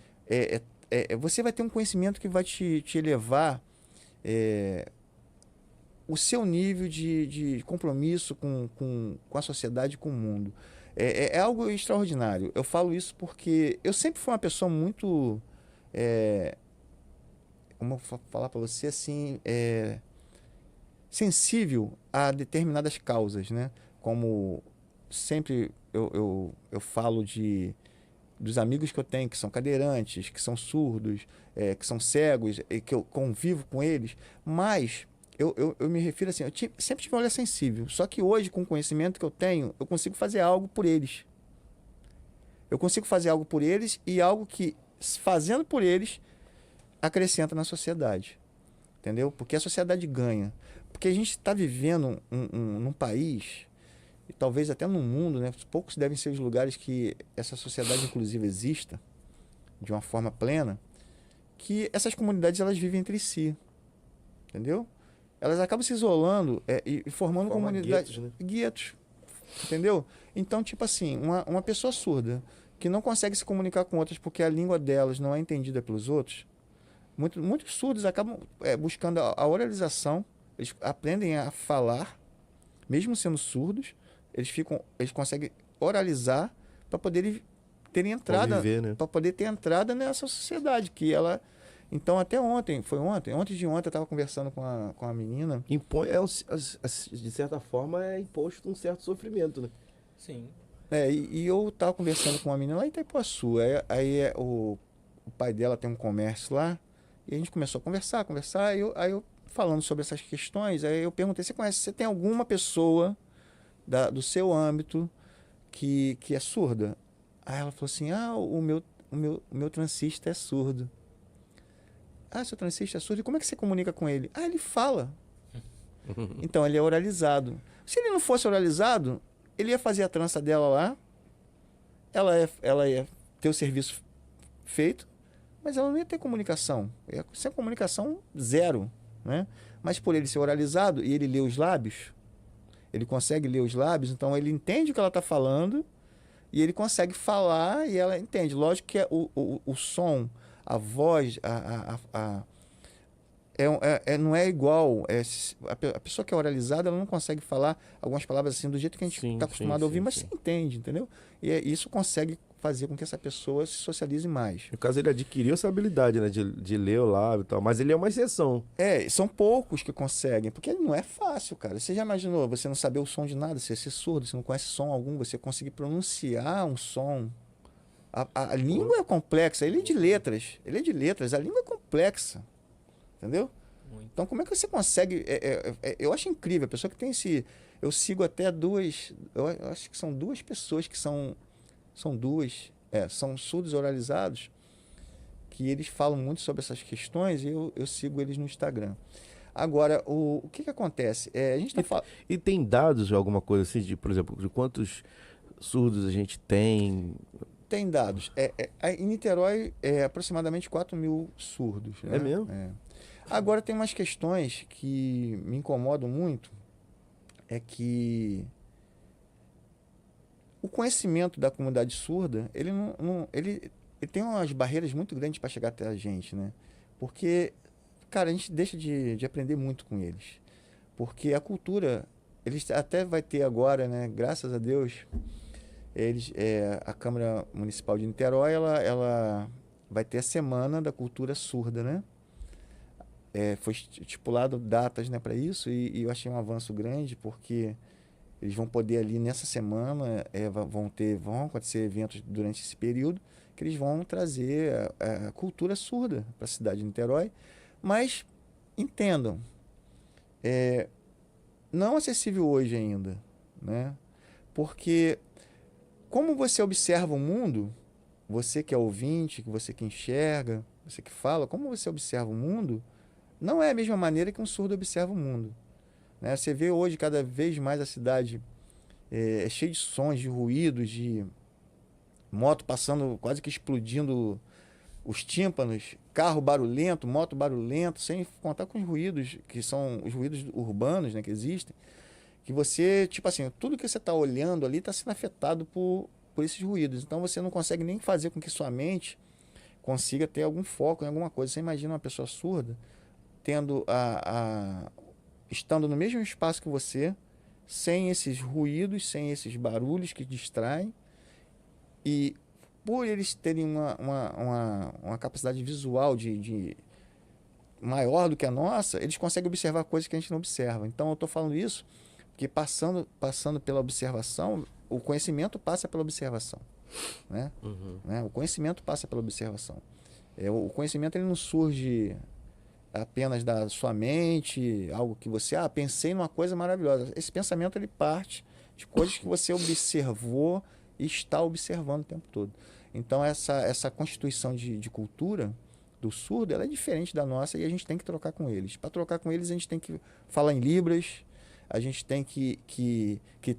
Você vai ter um conhecimento que vai te elevar o seu nível de compromisso com a sociedade e com o mundo. É algo extraordinário. Eu falo isso porque eu sempre fui uma pessoa muito... como eu vou falar para você, assim... sensível a determinadas causas, né? Como sempre eu falo dos amigos que eu tenho, que são cadeirantes, que são surdos, que são cegos, que eu convivo com eles, mas... Eu me refiro assim, sempre tive um olhar sensível, só que hoje, com o conhecimento que eu tenho, eu consigo fazer algo por eles. Eu consigo fazer algo por eles e algo que, fazendo por eles, acrescenta na sociedade. Entendeu? Porque a sociedade ganha. Porque a gente está vivendo num país, e talvez até no mundo, né? Poucos devem ser os lugares que essa sociedade inclusiva exista de uma forma plena, que essas comunidades elas vivem entre si. Entendeu? Elas acabam se isolando e formando comunidades, guetos, né? Guetos. Entendeu? Então, tipo assim, uma pessoa surda que não consegue se comunicar com outras porque a língua delas não é entendida pelos outros, muitos surdos acabam buscando a oralização, eles aprendem a falar, mesmo sendo surdos, eles conseguem oralizar para poder terem entrada, Conviver, né? para poder ter entrada nessa sociedade, que ela... Então, até ontem eu estava conversando com a menina. Impõe, de certa forma, é imposto um certo sofrimento, né? Sim. E eu estava conversando com uma menina lá em Itaipuaçu. O pai dela tem um comércio lá. E a gente começou a conversar. Aí eu falando sobre essas questões, aí eu perguntei: você tem alguma pessoa do seu âmbito que é surda? Aí ela falou assim: o meu transista é surdo. Seu transista é surdo, e como é que você comunica com ele? Ele fala. Então, ele é oralizado. Se ele não fosse oralizado, ele ia fazer a trança dela lá, ela ia ter o serviço feito, mas ela não ia ter comunicação. Ia ser comunicação zero, né? Mas por ele ser oralizado e ele ler os lábios, ele consegue ler os lábios, então ele entende o que ela está falando e ele consegue falar e ela entende. Lógico que o som, a voz, não é igual. A pessoa que é oralizada, ela não consegue falar algumas palavras assim do jeito que a gente está acostumado a ouvir, mas você entende, entendeu? E isso consegue fazer com que essa pessoa se socialize mais. No caso, ele adquiriu essa habilidade, né, de ler o lábio e tal, mas ele é uma exceção. São poucos que conseguem, porque não é fácil, cara. Você já imaginou você não saber o som de nada, você ser surdo, você não conhece som algum, você conseguir pronunciar um som? A língua é complexa, ele é de letras, a língua é complexa, entendeu? Muito. Então, como é que você consegue... eu acho incrível, a pessoa que tem esse... Eu sigo até eu acho que são duas pessoas que são surdos oralizados, que eles falam muito sobre essas questões, e eu sigo eles no Instagram. Agora, o que acontece? A gente tá falando... E tem dados ou alguma coisa assim, por exemplo, de quantos surdos a gente tem? Tem dados. Em Niterói, aproximadamente 4.000 surdos. Né? É mesmo? Agora, tem umas questões que me incomodam muito, que o conhecimento da comunidade surda, ele tem umas barreiras muito grandes para chegar até a gente, né? Porque, cara, a gente deixa de aprender muito com eles. Porque a cultura, eles até vai ter agora, né? Graças a Deus, a Câmara Municipal de Niterói, ela vai ter a Semana da Cultura Surda, né? Foi estipulado datas, né, para isso, e eu achei um avanço grande, porque eles vão poder ali nessa semana, vão acontecer eventos durante esse período, que eles vão trazer a cultura surda para a cidade de Niterói. Mas entendam, não acessível hoje ainda, né? Porque como você observa o mundo, você que é ouvinte, você que enxerga, você que fala, como você observa o mundo, não é a mesma maneira que um surdo observa o mundo, né? Você vê hoje cada vez mais a cidade cheia de sons, de ruídos, de moto passando, quase que explodindo os tímpanos, carro barulhento, moto barulhento, sem contar com os ruídos, que são os ruídos urbanos, né, que existem, que você, tipo assim, tudo que você está olhando ali está sendo afetado por esses ruídos. Então você não consegue nem fazer com que sua mente consiga ter algum foco em alguma coisa. Você imagina uma pessoa surda tendo estando no mesmo espaço que você, sem esses ruídos, sem esses barulhos que distraem, e por eles terem uma capacidade visual de maior do que a nossa, eles conseguem observar coisas que a gente não observa. Então eu estou falando isso porque passando pela observação, o conhecimento passa pela observação, né? Né? O conhecimento passa pela observação. O conhecimento ele não surge apenas da sua mente, algo que você, pensei numa coisa maravilhosa. Esse pensamento ele parte de coisas que você observou e está observando o tempo todo. Então, essa constituição de cultura do surdo, ela é diferente da nossa e a gente tem que trocar com eles. Para trocar com eles, a gente tem que falar em Libras, a gente tem que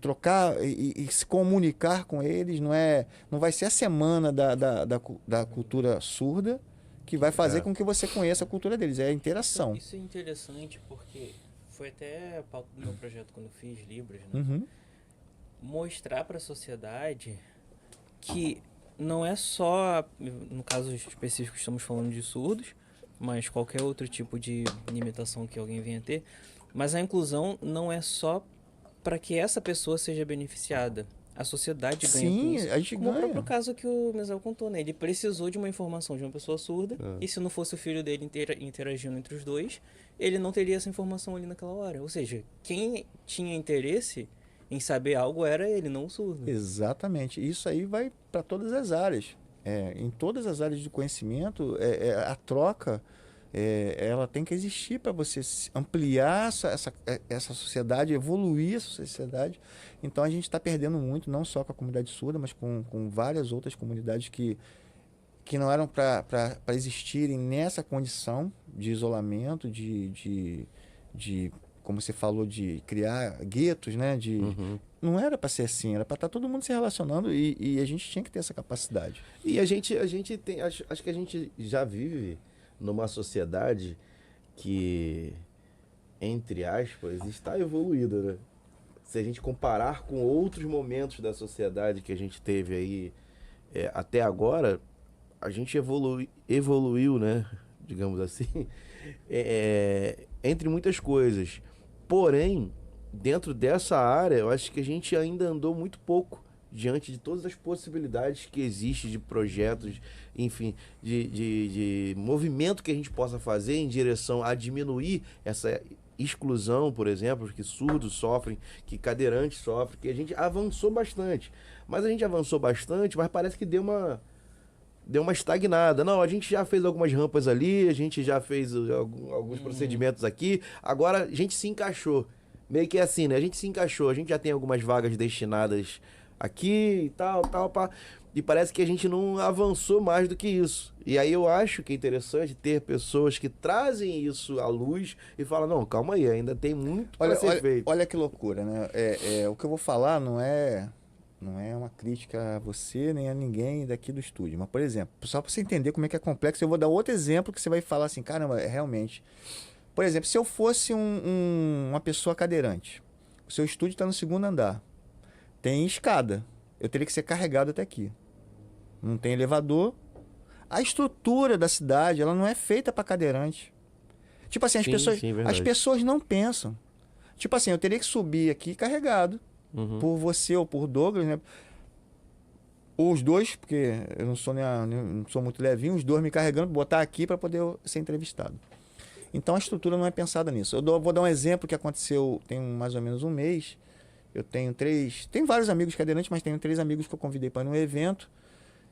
trocar e se comunicar com eles. Não vai ser a semana da cultura surda que vai fazer com que você conheça a cultura deles. É a interação. Isso é interessante porque foi até a pauta do meu projeto quando eu fiz Libras, né? Uhum. Mostrar para a sociedade que não é só, no caso específico estamos falando de surdos, mas qualquer outro tipo de limitação que alguém venha ter, mas a inclusão não é só para que essa pessoa seja beneficiada. A sociedade ganha com Sim, isso. a gente Como o ganha. próprio caso que o Mesel contou, né? Ele precisou de uma informação de uma pessoa surda, e se não fosse o filho dele interagindo entre os dois, ele não teria essa informação ali naquela hora. Ou seja, quem tinha interesse em saber algo era ele, não o surdo. Exatamente. Isso aí vai para todas as áreas. Em todas as áreas de conhecimento, a troca ela tem que existir para você ampliar essa sociedade, evoluir essa sociedade. Então a gente está perdendo muito, não só com a comunidade surda, mas com várias outras comunidades que não eram para existirem nessa condição de isolamento, de como você falou, de criar guetos, né? Não era para ser assim, era para estar todo mundo se relacionando e a gente tinha que ter essa capacidade. E a gente tem, acho que a gente já vive numa sociedade que, entre aspas, está evoluída, né? Se a gente comparar com outros momentos da sociedade que a gente teve aí até agora, a gente evoluiu, né? Digamos assim, entre muitas coisas. Porém, dentro dessa área, eu acho que a gente ainda andou muito pouco diante de todas as possibilidades que existem de projetos, enfim, de movimento que a gente possa fazer em direção a diminuir essa exclusão, por exemplo, que surdos sofrem, que cadeirantes sofrem, que a gente avançou bastante. Mas a gente avançou bastante, mas parece que deu uma estagnada. Não, a gente já fez algumas rampas ali, a gente já fez alguns procedimentos aqui, agora a gente se encaixou. Meio que assim, né? A gente se encaixou, a gente já tem algumas vagas destinadas aqui e tal, pá. E parece que a gente não avançou mais do que isso. E aí eu acho que é interessante ter pessoas que trazem isso à luz e falam, não, calma aí, ainda tem muito para ser feito. Olha que loucura, né? O que eu vou falar não é uma crítica a você nem a ninguém daqui do estúdio. Mas, por exemplo, só para você entender como é que é complexo, eu vou dar outro exemplo que você vai falar assim, caramba, realmente. Por exemplo, se eu fosse uma pessoa cadeirante, o seu estúdio está no 2º andar, tem escada, eu teria que ser carregado até aqui. Não tem elevador. A estrutura da cidade, ela não é feita para cadeirante. Tipo assim, as pessoas não pensam. Tipo assim, eu teria que subir aqui carregado, por você ou por Douglas, né? Ou os dois, porque eu não sou muito levinho, os dois me carregando, botar aqui para poder ser entrevistado. Então a estrutura não é pensada nisso. Vou dar um exemplo que aconteceu tem mais ou menos um mês. Eu tenho vários amigos cadeirantes, mas tenho 3 amigos que eu convidei para ir num evento.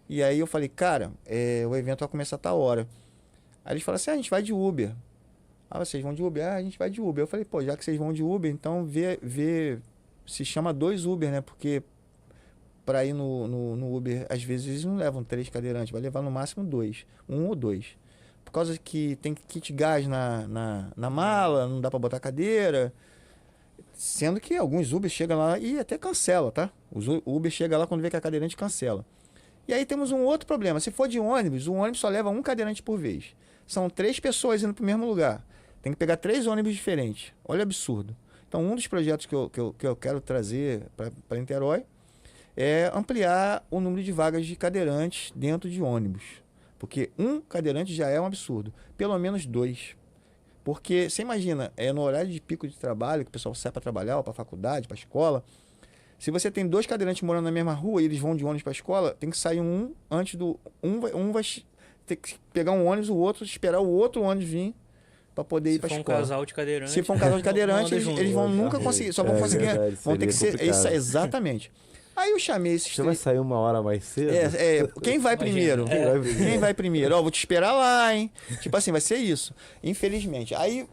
E aí eu falei, cara, o evento vai começar a tal hora. Aí eles falaram assim, a gente vai de Uber. Vocês vão de Uber? A gente vai de Uber. Eu falei, pô, já que vocês vão de Uber, então se chama 2 Uber, né? Porque para ir no Uber, às vezes eles não levam 3 cadeirantes, vai levar no máximo 2, 1 ou 2. Por causa que tem kit gás na mala, não dá para botar cadeira. Sendo que alguns Uber chegam lá e até cancela, tá? O Uber chega lá quando vê que a cadeirante cancela. E aí temos um outro problema. Se for de ônibus, o ônibus só leva um cadeirante por vez. São 3 pessoas indo para o mesmo lugar. Tem que pegar 3 ônibus diferentes. Olha o absurdo. Então, um dos projetos que eu quero trazer para Niterói é ampliar o número de vagas de cadeirantes dentro de ônibus. Porque um cadeirante já é um absurdo. Pelo menos 2. Porque, você imagina, no horário de pico de trabalho, que o pessoal sai para trabalhar, ou para faculdade, para escola, se você tem 2 cadeirantes morando na mesma rua e eles vão de ônibus para a escola, tem que sair um antes do... Um vai ter que pegar um ônibus, o outro esperar o outro ônibus vir para poder ir para a escola. Se for um casal de cadeirantes... Se for um casal de cadeirantes, eles vão nunca conseguir, só vão conseguir... Verdade, vão ter que ser... Isso, exatamente. Aí eu chamei esses... Você vai sair uma hora mais cedo? Quem vai primeiro? Quem vai primeiro? Vou te esperar lá, hein? Tipo assim, vai ser isso. Infelizmente. Aí,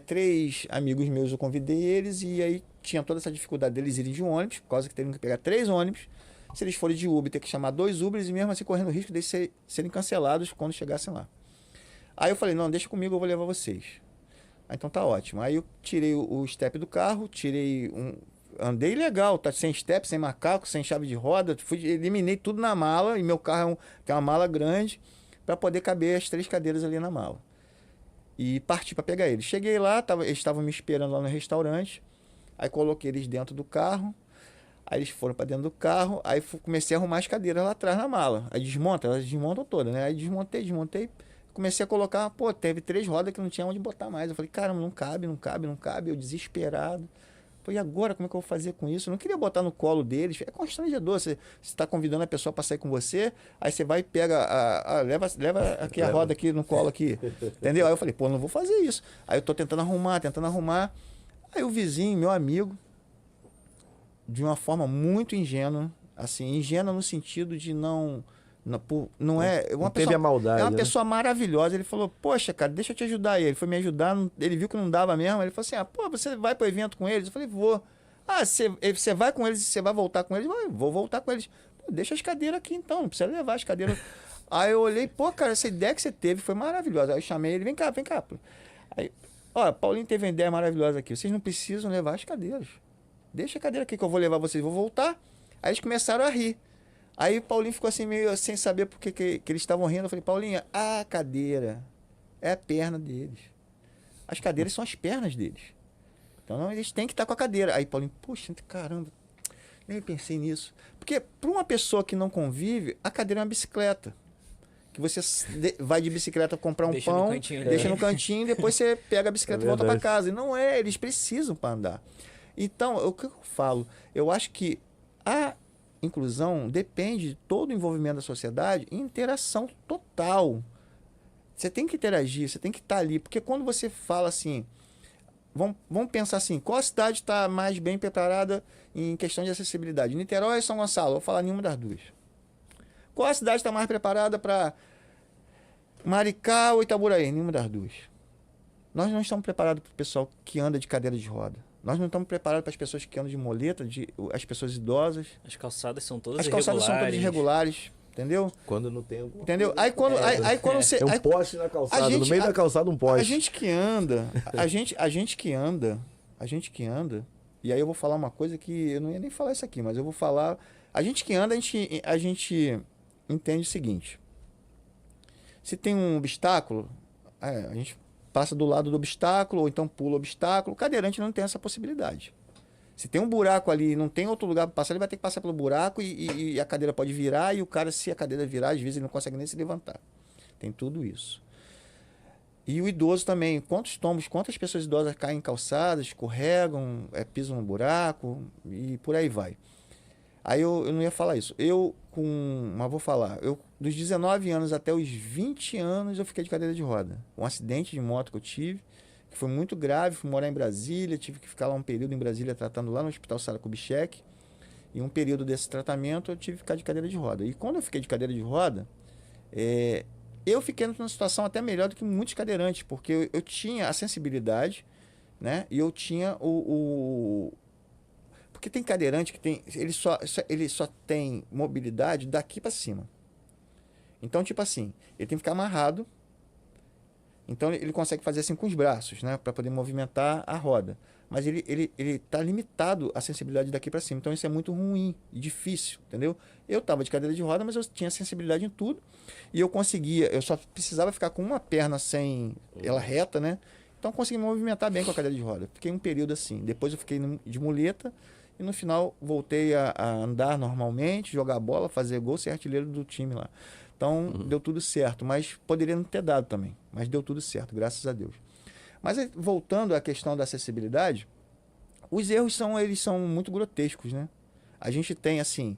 3 amigos meus, eu convidei eles e aí tinha toda essa dificuldade deles irem de ônibus, por causa que teriam que pegar 3 ônibus, Se eles forem de Uber, ter que chamar 2 Ubers e mesmo assim correndo o risco de serem cancelados quando chegassem lá. Aí eu falei, não, deixa comigo, eu vou levar vocês. Então tá ótimo. Aí eu tirei o step do carro, andei legal, tá sem step, sem macaco, sem chave de roda, eliminei tudo na mala, e meu carro é uma mala grande, para poder caber as 3 cadeiras ali na mala. E parti para pegar eles. Cheguei lá, eles estavam me esperando lá no restaurante, aí coloquei eles dentro do carro, aí eles foram para dentro do carro, aí comecei a arrumar as cadeiras lá atrás na mala. Aí elas desmontam todas, né? Aí desmontei, comecei a colocar, pô, teve 3 rodas que não tinha onde botar mais. Eu falei, caramba, não cabe, eu desesperado. Pô, e agora, como é que eu vou fazer com isso? Eu não queria botar no colo deles. É constrangedor. Você está convidando a pessoa para sair com você, aí você vai e pega, leva aqui a roda aqui no colo aqui. Entendeu? Aí eu falei, pô, não vou fazer isso. Aí eu tô tentando arrumar. Aí o vizinho, meu amigo, de uma forma muito ingênua, assim, ingênua no sentido de não é uma pessoa, teve a maldade, é uma né? pessoa maravilhosa. Ele falou, poxa, cara, deixa eu te ajudar aí. Ele foi me ajudar, ele viu que não dava mesmo. Ele falou assim, pô, você vai pro evento com eles? Eu falei, vou. Você vai com eles e você vai voltar com eles? Eu vou voltar com eles. Pô, deixa as cadeiras aqui então, não precisa levar as cadeiras. Aí eu olhei, pô, cara, essa ideia que você teve foi maravilhosa. Aí eu chamei ele, vem cá. Aí, ó, Paulinho teve uma ideia maravilhosa aqui. Vocês não precisam levar as cadeiras. Deixa a cadeira aqui que eu vou levar vocês, vou voltar. Aí eles começaram a rir. Aí o Paulinho ficou assim, meio sem saber por que eles estavam rindo. Eu falei, Paulinho, a cadeira é a perna deles. As cadeiras são as pernas deles. Então não, eles têm que estar com a cadeira. Aí Paulinho, poxa, caramba, nem pensei nisso. Porque para uma pessoa que não convive, a cadeira é uma bicicleta. Que você vai de bicicleta comprar um pão, deixa no cantinho, depois você pega a bicicleta e volta para casa. E não é, eles precisam para andar. Então, o que eu falo? Eu acho que a inclusão depende de todo o envolvimento da sociedade em interação total. Você tem que interagir, você tem que estar ali. Porque quando você fala assim, vamos pensar assim, qual a cidade está mais bem preparada em questão de acessibilidade? Niterói ou São Gonçalo? Eu vou falar nenhuma das duas. Qual a cidade está mais preparada para Maricá ou Itaburaí? Nenhuma das duas. Nós não estamos preparados para o pessoal que anda de cadeira de roda. Nós não estamos preparados para as pessoas que andam de muleta, as pessoas idosas. As calçadas são todas irregulares, entendeu? Quando não tem alguma entendeu? coisa. Aí quando você... É um poste na calçada, no meio da calçada um poste. A gente que anda, e aí eu vou falar uma coisa que eu não ia nem falar isso aqui, mas eu vou falar... A gente que anda, a gente entende o seguinte. Se tem um obstáculo, a gente passa do lado do obstáculo, ou então pula o obstáculo. O cadeirante não tem essa possibilidade. Se tem um buraco ali e não tem outro lugar para passar, ele vai ter que passar pelo buraco e a cadeira pode virar, e o cara, se a cadeira virar, às vezes ele não consegue nem se levantar. Tem tudo isso. E o idoso também. Quantas pessoas idosas caem em calçadas, escorregam, pisam no buraco e por aí vai. Aí eu não ia falar isso. Mas vou falar. Dos 19 anos até os 20 anos, eu fiquei de cadeira de roda. Um acidente de moto que eu tive, que foi muito grave. Fui morar em Brasília, tive que ficar lá um período em Brasília tratando lá no Hospital Sara Kubitschek. E um período desse tratamento eu tive que ficar de cadeira de roda. E quando eu fiquei de cadeira de roda, eu fiquei numa situação até melhor do que muitos cadeirantes, porque eu tinha a sensibilidade, né? E eu tinha porque tem cadeirante que ele só tem mobilidade daqui para cima. Então, tipo assim, ele tem que ficar amarrado. Então, ele consegue fazer assim com os braços, né? Para poder movimentar a roda. Mas ele tá limitado a sensibilidade daqui para cima. Então, isso é muito ruim e difícil, entendeu? Eu tava de cadeira de roda, mas eu tinha sensibilidade em tudo. E eu só precisava ficar com uma perna sem ela reta, né? Então, eu consegui me movimentar bem com a cadeira de roda. Fiquei um período assim. Depois eu fiquei de muleta. E no final voltei a andar normalmente, jogar bola, fazer gol, ser artilheiro do time lá. Então deu tudo certo, mas poderia não ter dado também. Mas deu tudo certo, graças a Deus. Mas voltando à questão da acessibilidade, os erros são muito grotescos, né? A gente tem assim,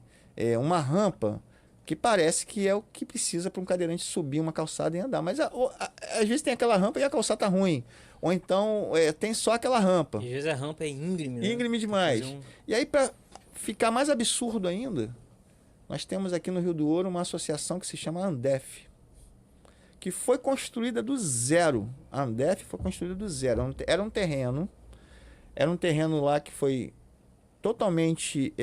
uma rampa que parece que é o que precisa para um cadeirante subir uma calçada e andar. Mas às vezes tem aquela rampa e a calçada tá ruim. Ou então tem só aquela rampa. Às vezes a rampa é íngreme, né? Íngreme demais. E aí, para ficar mais absurdo ainda, nós temos aqui no Rio do Ouro uma associação que se chama Andef, que foi construída do zero. A Andef foi construída do zero. Era um terreno lá que foi totalmente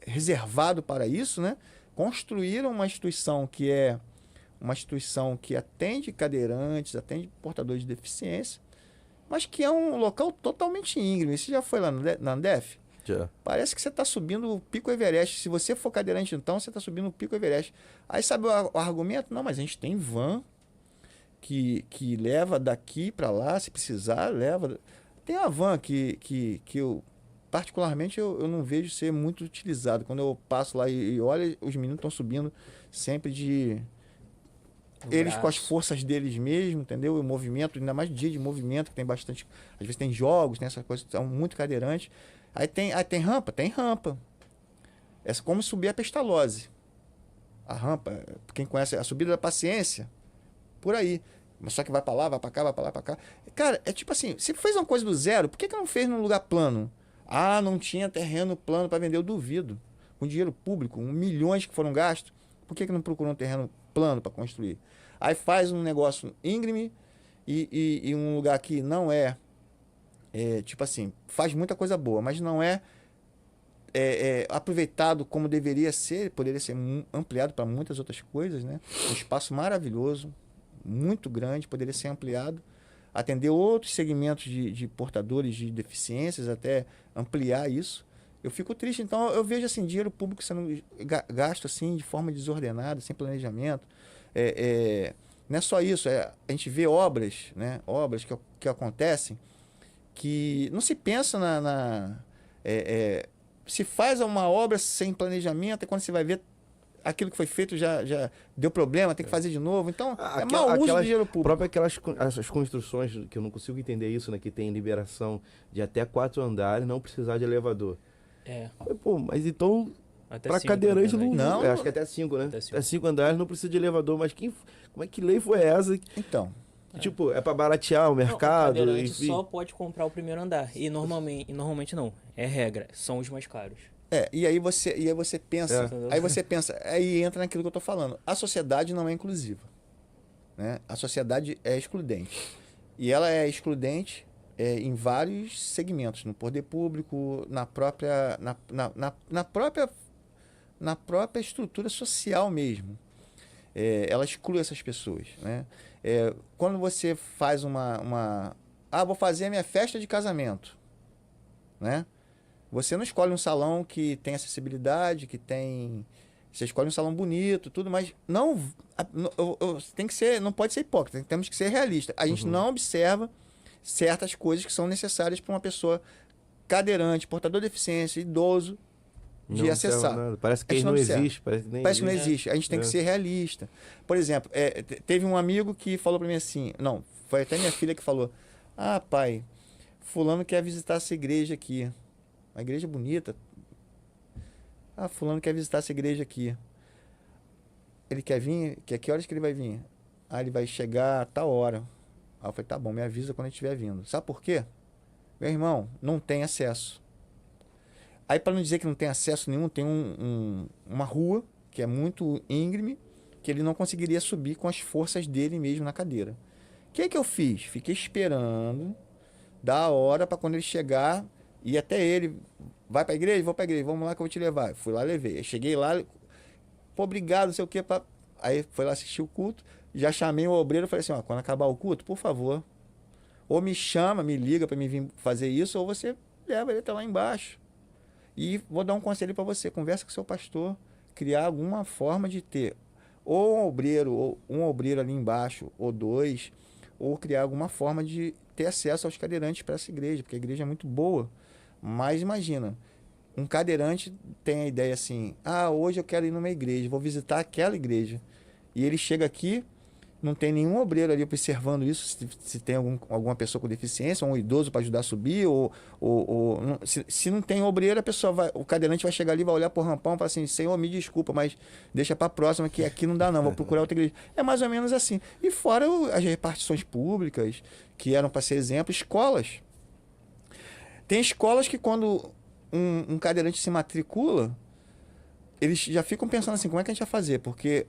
reservado para isso, né? Construíram uma instituição que é uma instituição que atende cadeirantes, atende portadores de deficiência, mas que é um local totalmente íngreme. Você já foi lá na Andef? Já. Parece que você está subindo o Pico Everest. Se você for cadeirante, então, você está subindo o Pico Everest. Aí sabe o argumento? Não, mas a gente tem van que leva daqui para lá, se precisar, leva. Tem a van que eu, particularmente, eu não vejo ser muito utilizado. Quando eu passo lá e olho, os meninos estão subindo sempre de... Eles com as forças deles mesmo, entendeu? O movimento, ainda mais dia de movimento, que tem bastante... Às vezes tem jogos, tem essas coisas, são muito cadeirantes. Aí tem rampa? Tem rampa. É como subir a Pestalozzi. A rampa, quem conhece a subida da Paciência, por aí. Mas só que vai pra lá, vai pra cá, vai pra lá, pra cá. Cara, é tipo assim, se fez uma coisa do zero, por que não fez num lugar plano? Ah, não tinha terreno plano para vender, eu duvido. Com dinheiro público, milhões que foram gastos, por que não procurou um terreno plano para construir? Aí faz um negócio íngreme e um lugar que não tipo assim, faz muita coisa boa, mas não é aproveitado como deveria ser, poderia ser ampliado para muitas outras coisas, né? Um espaço maravilhoso, muito grande, poderia ser ampliado, atender outros segmentos de portadores de deficiências, até ampliar isso. Eu fico triste, então eu vejo assim, dinheiro público sendo gasto assim, de forma desordenada, sem planejamento. Não é só isso, a gente vê obras, né? Obras que acontecem que não se pensa se faz uma obra sem planejamento, e quando você vai ver, aquilo que foi feito já deu problema, tem que fazer de novo. Então, é mau uso do dinheiro público. Essas construções, que eu não consigo entender isso, né? Que tem liberação de até 4 andares, não precisar de elevador. Pô, mas então, para cadeirante não... acho que até 5, né? Até 5 andares não precisa de elevador, mas como é que lei foi essa? Então... Tipo, é para baratear o mercado. Não, o cadeirante só pode comprar o primeiro andar. E normalmente não. É regra. São os mais caros. E aí você pensa. Aí entra naquilo que eu tô falando. A sociedade não é inclusiva. Né? A sociedade é excludente. E ela é excludente em vários segmentos. No poder público, na própria estrutura social mesmo. Ela exclui essas pessoas, né? Quando você faz vou fazer a minha festa de casamento, né? Você não escolhe um salão que tem acessibilidade, você escolhe um salão bonito, tudo, mas tem que ser, não pode ser hipócrita, temos que ser realista. A gente não observa certas coisas que são necessárias para uma pessoa cadeirante, portador de deficiência, idoso, de acessar. Parece que não existe. Parece que não existe. A gente tem que ser realista. Por exemplo, teve um amigo que falou para mim assim, não, foi até minha filha que falou, pai, fulano quer visitar essa igreja aqui. Uma igreja bonita. Fulano quer visitar essa igreja aqui. Ele quer vir? Que horas que ele vai vir? Ele vai chegar a tal hora. Aí eu falei, tá bom, me avisa quando ele estiver vindo. Sabe por quê? Meu irmão, não tem acesso. Aí, para não dizer que não tem acesso nenhum, tem uma rua que é muito íngreme, que ele não conseguiria subir com as forças dele mesmo na cadeira. O que eu fiz? Fiquei esperando dar a hora para quando ele chegar, ir até ele. Vai para a igreja? Vou para a igreja, vamos lá que eu vou te levar. Fui lá, levei. Aí cheguei lá, obrigado, não sei o quê. Aí foi lá assistir o culto, já chamei o obreiro e falei assim, quando acabar o culto, por favor, ou me chama, me liga para me vir fazer isso, ou você leva ele até lá embaixo. E vou dar um conselho para você, conversa com seu pastor, criar alguma forma de ter ou um obreiro ali embaixo, ou 2, ou criar alguma forma de ter acesso aos cadeirantes para essa igreja, porque a igreja é muito boa. Mas imagina, um cadeirante tem a ideia assim, hoje eu quero ir numa igreja, vou visitar aquela igreja. E ele chega aqui, não tem nenhum obreiro ali observando isso, se tem alguma pessoa com deficiência, ou um idoso para ajudar a subir, se não tem obreiro, o cadeirante vai chegar ali, vai olhar pro rampão e falar assim, Senhor, me desculpa, mas deixa para a próxima, que aqui não dá não, vou procurar outra igreja. É mais ou menos assim. E fora as repartições públicas, que eram para ser exemplo, escolas. Tem escolas que quando um cadeirante se matricula, eles já ficam pensando assim, como é que a gente vai fazer? Porque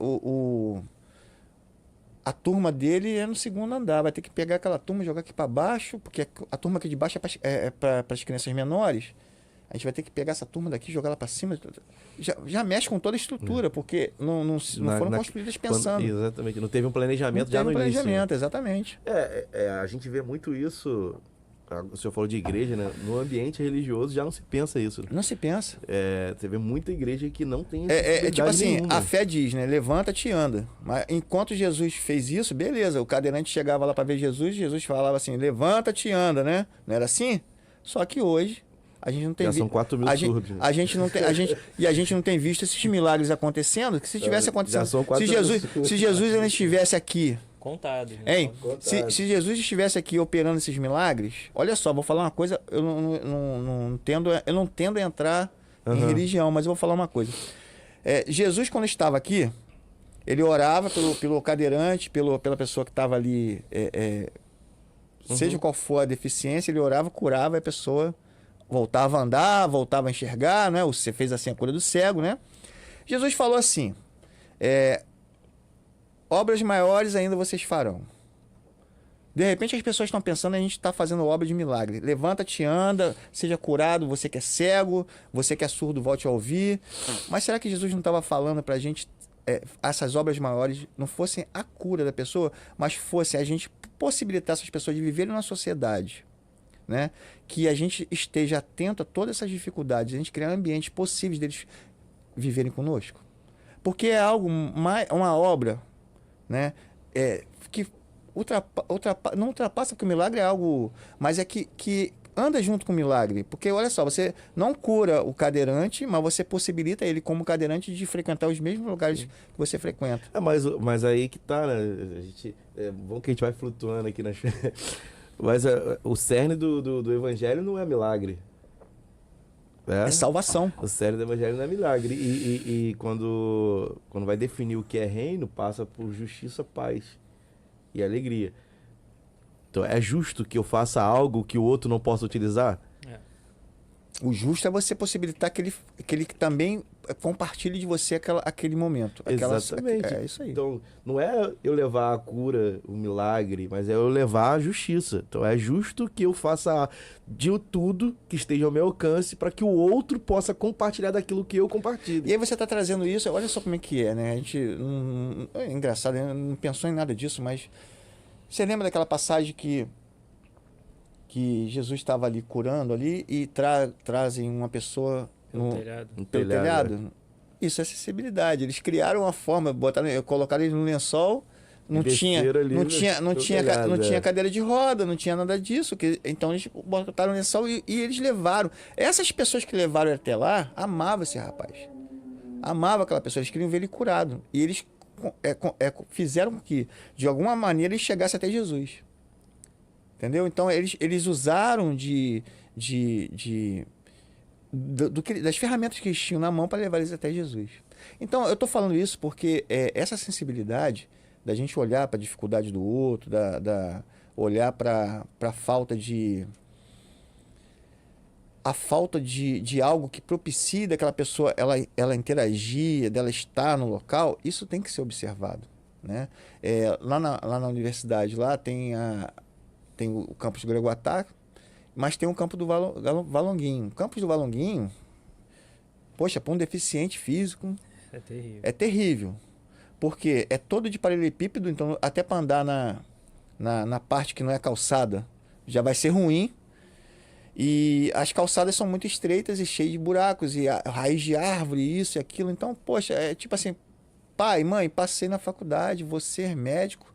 a turma dele é no segundo andar, vai ter que pegar aquela turma e jogar aqui para baixo, porque a turma aqui de baixo é para as crianças menores. A gente vai ter que pegar essa turma daqui, jogar lá para cima. Já mexe com toda a estrutura, porque não foram construídas pensando. Exatamente, não teve um planejamento já no início. Planejamento, exatamente. A gente vê muito isso, o senhor falou de igreja, né? No ambiente religioso já não se pensa isso. Não se pensa. Você vê muita igreja que não tem tipo assim, nenhuma. A fé diz, né? Levanta-te e anda. Mas enquanto Jesus fez isso, beleza, o cadeirante chegava lá para ver Jesus falava assim, levanta-te e anda, né? Não era assim? Só que hoje a gente não tem visto. Já são 4 mil surdos. A gente não tem visto esses milagres acontecendo, que se tivesse acontecido. Já são 4 se Jesus ainda estivesse aqui. Contado. Hein? Se Jesus estivesse aqui operando esses milagres, olha só, vou falar uma coisa, eu não tendo a entrar em religião, mas eu vou falar uma coisa. Jesus, quando estava aqui, ele orava pelo cadeirante, pela pessoa que estava ali, seja qual for a deficiência, ele orava, curava, e a pessoa voltava a andar, voltava a enxergar, né? Você fez assim a cura do cego, né? Jesus falou assim, obras maiores ainda vocês farão. De repente as pessoas estão pensando, a gente está fazendo obra de milagre. Levanta-te, anda, seja curado, você que é cego, você que é surdo, volte a ouvir. Mas será que Jesus não estava falando para a gente, essas obras maiores não fossem a cura da pessoa, mas fosse a gente possibilitar essas pessoas de viverem na sociedade, né? Que a gente esteja atento a todas essas dificuldades, a gente criar ambientes possíveis deles viverem conosco. Porque é algo, uma obra, né? Que não ultrapassa, porque o milagre é algo, mas é que anda junto com o milagre, porque olha só, você não cura o cadeirante, mas você possibilita ele como cadeirante de frequentar os mesmos lugares que você frequenta. Mas aí que tá, né? Bom que a gente vai flutuando aqui nas... Mas o cerne do evangelho não é milagre. É salvação. O cerne do evangelho não é milagre. E quando vai definir o que é reino, passa por justiça, paz e alegria. Então, é justo que eu faça algo que o outro não possa utilizar? O justo é você possibilitar que ele também compartilhe de você aquele momento. Exatamente. É isso aí. Então, não é eu levar a cura, o milagre, mas é eu levar a justiça. Então, é justo que eu faça de tudo que esteja ao meu alcance para que o outro possa compartilhar daquilo que eu compartilho. E aí você está trazendo isso, olha só como é que é, né? A gente, é engraçado, né? Não pensou em nada disso, mas você lembra daquela passagem que Jesus estava ali curando ali e trazem uma pessoa pelo telhado? Isso é acessibilidade. Eles criaram uma forma, colocaram ele no lençol, não tinha cadeira de roda, não tinha nada disso. Então eles botaram o lençol e eles levaram. Essas pessoas que levaram ele até lá amavam esse rapaz. Amavam aquela pessoa, eles queriam ver ele curado. E eles fizeram com que, de alguma maneira, ele chegasse até Jesus. Entendeu? Então, eles usaram das ferramentas que eles tinham na mão para levar eles até Jesus. Então, eu estou falando isso porque essa sensibilidade da gente olhar para a dificuldade do outro, olhar para a falta de algo que propicie daquela pessoa ela interagir, dela estar no local, isso tem que ser observado, né? Lá na universidade, lá tem o campus do Gregoatá, mas tem o campo do Valonguinho. O campus do Valonguinho, poxa, para um deficiente físico, é terrível. É terrível. Porque é todo de paralelepípedo, então até para andar na parte que não é calçada, já vai ser ruim. E as calçadas são muito estreitas e cheias de buracos, e a raiz de árvore, isso e aquilo. Então, poxa, é tipo assim, pai, mãe, passei na faculdade, vou ser médico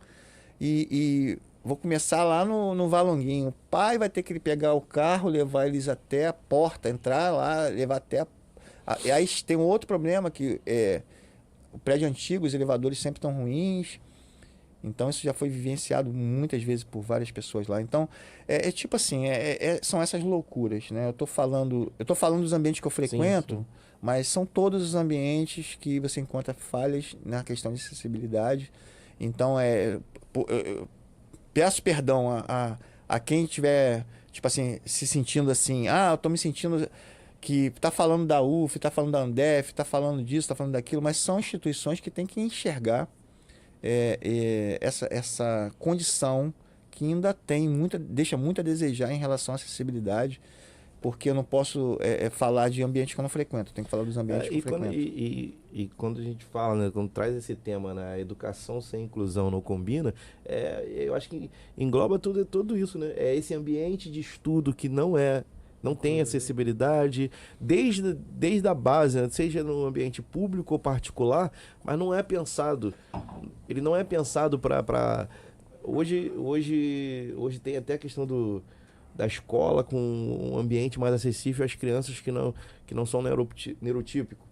e vou começar lá no Valonguinho. O pai vai ter que pegar o carro, levar eles até a porta, entrar lá, levar até e aí tem um outro problema, que o prédio antigo, os elevadores sempre estão ruins. Então isso já foi vivenciado muitas vezes por várias pessoas lá. Então tipo assim, são essas loucuras, né? Eu tô falando dos ambientes que eu frequento, sim. Mas são todos os ambientes que você encontra falhas na questão de acessibilidade. Então peço perdão a quem estiver, tipo assim, se sentindo assim, eu tô me sentindo que tá falando da UF, tá falando da Andef, tá falando disso, tá falando daquilo, mas são instituições que têm que enxergar essa condição que ainda deixa muito a desejar em relação à acessibilidade. porque eu não posso falar de ambiente que eu não frequento, eu tenho que falar dos ambientes que eu frequento. E quando a gente fala, né, quando traz esse tema, né, a educação sem inclusão não combina, eu acho que engloba tudo isso, né? É esse ambiente de estudo que não tem acessibilidade, desde a base, né, seja no ambiente público ou particular, mas não é pensado. Ele não é pensado para... Hoje tem até a questão da escola com um ambiente mais acessível às crianças que não são neurotípicos.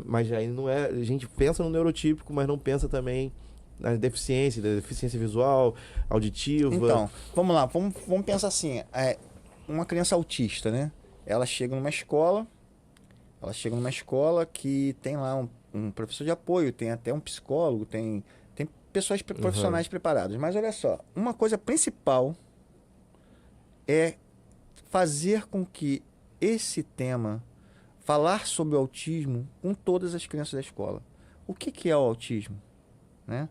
Mas aí não é... A gente pensa no neurotípico, mas não pensa também na deficiência visual, auditiva. Então, vamos lá, vamos pensar assim, uma criança autista, né? Ela chega numa escola que tem lá um professor de apoio, tem até um psicólogo, tem pessoas profissionais preparadas. Mas olha só, uma coisa principal é fazer com que esse tema, falar sobre o autismo com todas as crianças da escola. O que é o autismo? Né?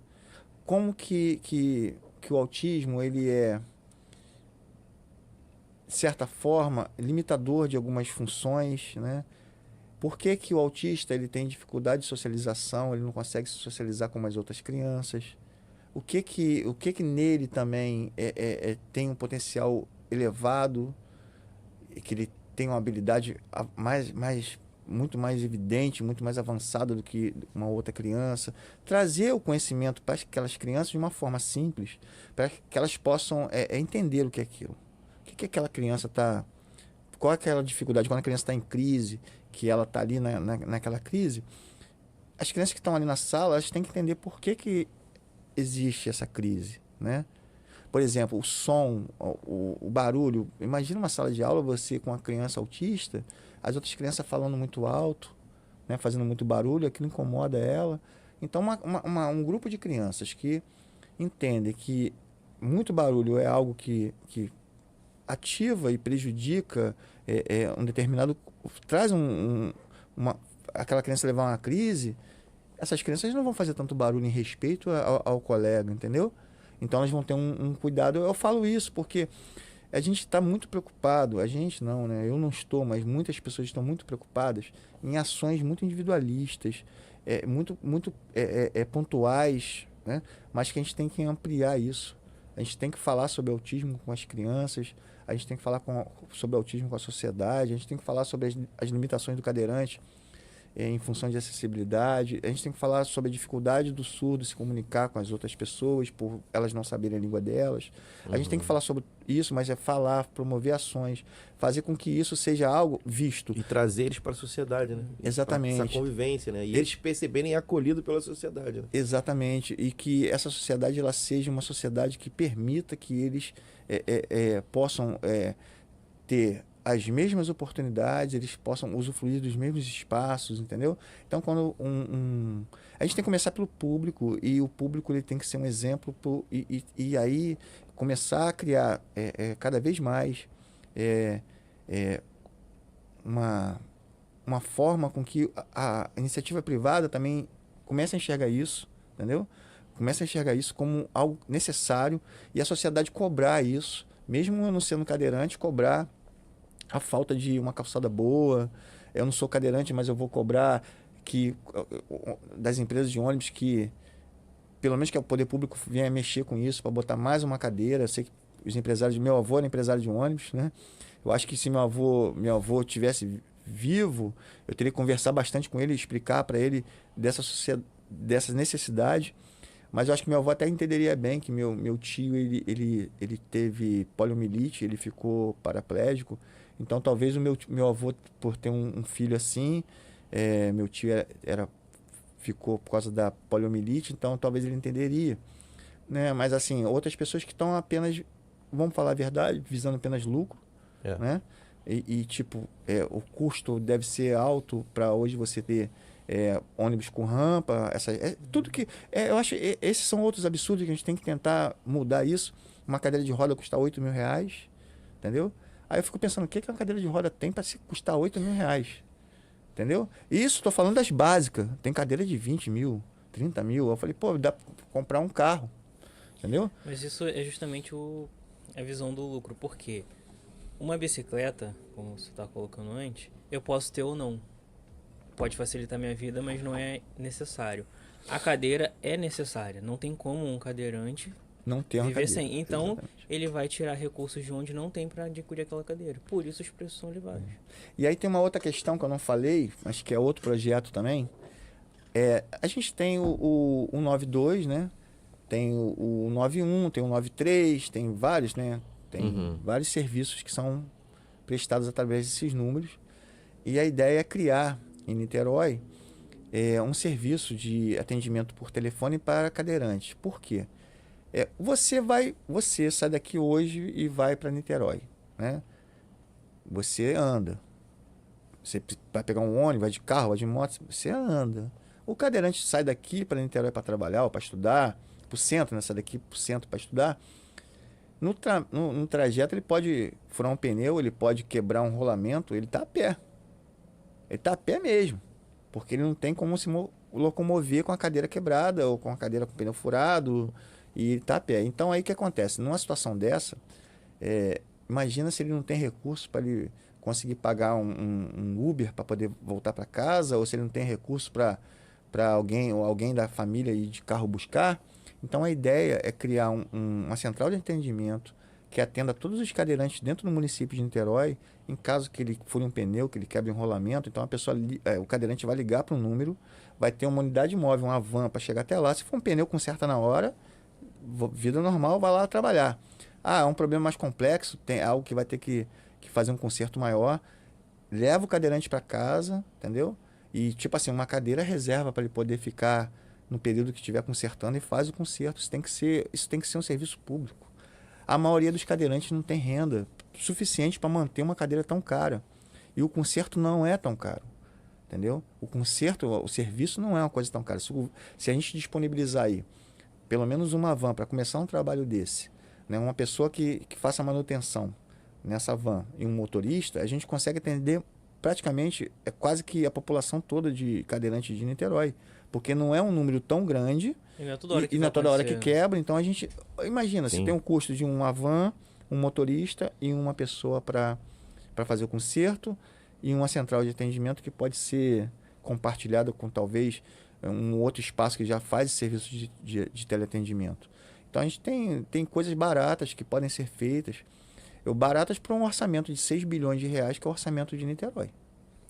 Como que o autismo ele é, de certa forma, limitador de algumas funções, né? Por que o autista ele tem dificuldade de socialização, ele não consegue se socializar com as outras crianças? O que nele também tem um potencial elevado, que ele tem uma habilidade muito mais evidente, muito mais avançada do que uma outra criança. Trazer o conhecimento para aquelas crianças de uma forma simples, para que elas possam entender o que é aquilo. O que aquela criança está... Qual é aquela dificuldade? Quando a criança está em crise, que ela está ali naquela crise, as crianças que estão ali na sala, elas têm que entender por que existe essa crise, né? Por exemplo, o som, o barulho. Imagina uma sala de aula, você com uma criança autista, as outras crianças falando muito alto, né, fazendo muito barulho, aquilo incomoda ela. Então, um grupo de crianças que entendem que muito barulho é algo que ativa e prejudica um determinado... Traz aquela criança levar uma crise, essas crianças não vão fazer tanto barulho em respeito ao colega, entendeu? Então elas vão ter um cuidado. Eu falo isso porque a gente está muito preocupado, a gente não, né? Eu não estou, mas muitas pessoas estão muito preocupadas em ações muito individualistas, muito pontuais, né? Mas que a gente tem que ampliar isso. A gente tem que falar sobre autismo com as crianças, a gente tem que falar sobre autismo com a sociedade, a gente tem que falar sobre as limitações do cadeirante em função de acessibilidade, a gente tem que falar sobre a dificuldade do surdo se comunicar com as outras pessoas por elas não saberem a língua delas. A gente tem que falar sobre isso, mas falar, promover ações, fazer com que isso seja algo visto. E trazer eles para a sociedade, né? Exatamente. Essa convivência, né? E eles perceberem acolhidos pela sociedade. Né? Exatamente. E que essa sociedade ela seja uma sociedade que permita que eles possam ter as mesmas oportunidades, eles possam usufruir dos mesmos espaços, entendeu? Então, quando a gente tem que começar pelo público, e o público ele tem que ser um exemplo, e aí começar a criar cada vez mais uma forma com que a iniciativa privada também comece a enxergar isso, entendeu? Comece a enxergar isso como algo necessário, e a sociedade cobrar isso, mesmo eu não sendo cadeirante, cobrar a falta de uma calçada boa. Eu não sou cadeirante, mas eu vou cobrar das empresas de ônibus que, pelo menos que o poder público venha mexer com isso, para botar mais uma cadeira. Eu sei que os empresários, meu avô era empresário de ônibus, né? Eu acho que se meu avô tivesse vivo, eu teria que conversar bastante com ele, explicar para ele dessa necessidade. Mas eu acho que meu avô até entenderia bem que meu tio ele teve poliomielite, ele ficou paraplégico. Então, talvez o meu avô, por ter um filho assim, meu tio ficou por causa da poliomielite, então talvez ele entenderia. Né? Mas, assim, outras pessoas que estão apenas, vamos falar a verdade, visando apenas lucro, né? O custo deve ser alto para hoje você ter ônibus com rampa, tudo que... eu acho que esses são outros absurdos que a gente tem que tentar mudar isso. Uma cadeira de roda custa R$8.000, entendeu? Aí eu fico pensando, o que uma cadeira de roda tem para custar R$8.000? Entendeu? Isso, estou falando das básicas. Tem cadeira de 20 mil, 30 mil. Eu falei, pô, dá para comprar um carro. Entendeu? Mas isso é justamente a visão do lucro. Por quê? uma bicicleta, como você está colocando antes, eu posso ter ou não. Pode facilitar minha vida, mas não é necessário. A cadeira é necessária. Não tem como um cadeirante Não ter uma viver cadeira. sem. Então, Exatamente. ele vai tirar recursos de onde não tem para adquirir aquela cadeira. Por isso os preços são elevados. E aí tem uma outra questão que eu não falei, mas que é outro projeto também. A gente tem o 92, né? Tem o 91, tem o 93, tem vários, né? Tem vários serviços que são prestados através desses números. E a ideia é criar em Niterói um serviço de atendimento por telefone para cadeirantes. Por quê? Você sai daqui hoje e vai para Niterói, né? Você anda. Você vai pegar um ônibus, vai de carro, vai de moto, você anda. O cadeirante sai daqui para Niterói para trabalhar ou para estudar, para o centro, né? Sai daqui para o centro para estudar. No trajeto ele pode furar um pneu, ele pode quebrar um rolamento, ele está a pé. Ele está a pé mesmo, porque ele não tem como se locomover com a cadeira quebrada ou com a cadeira com o pneu furado, e ele está a pé. Então aí o que acontece? Numa situação dessa, imagina se ele não tem recurso para ele conseguir pagar um Uber para poder voltar para casa, ou se ele não tem recurso para alguém da família ir de carro buscar. Então a ideia é criar uma central de atendimento que atenda todos os cadeirantes dentro do município de Niterói, em caso que ele fure um pneu, que ele quebre um rolamento. Então o cadeirante vai ligar para um número, vai ter uma unidade móvel, uma van para chegar até lá. Se for um pneu conserta na hora, vida normal, vai lá trabalhar. É um problema mais complexo, tem algo que vai ter que fazer um conserto maior, leva o cadeirante para casa, entendeu? E tipo assim, uma cadeira reserva para ele poder ficar no período que estiver consertando e faz o conserto. Isso tem que ser um serviço público. A maioria dos cadeirantes não tem renda suficiente para manter uma cadeira tão cara. E o conserto não é tão caro, entendeu? O serviço não é uma coisa tão cara. Se a gente disponibilizar aí pelo menos uma van para começar um trabalho desse, né? Uma pessoa que faça a manutenção nessa van e um motorista, a gente consegue atender praticamente quase que a população toda de cadeirantes de Niterói, porque não é um número tão grande E não é toda hora que não é toda hora que quebra. Então a gente imagina, Sim. se tem um custo de uma van, um motorista e uma pessoa para fazer o conserto e uma central de atendimento que pode ser compartilhada com talvez um outro espaço que já faz serviço de teleatendimento. Então a gente tem coisas baratas que podem ser feitas, baratas para um orçamento de 6 bilhões de reais, que é o orçamento de Niterói.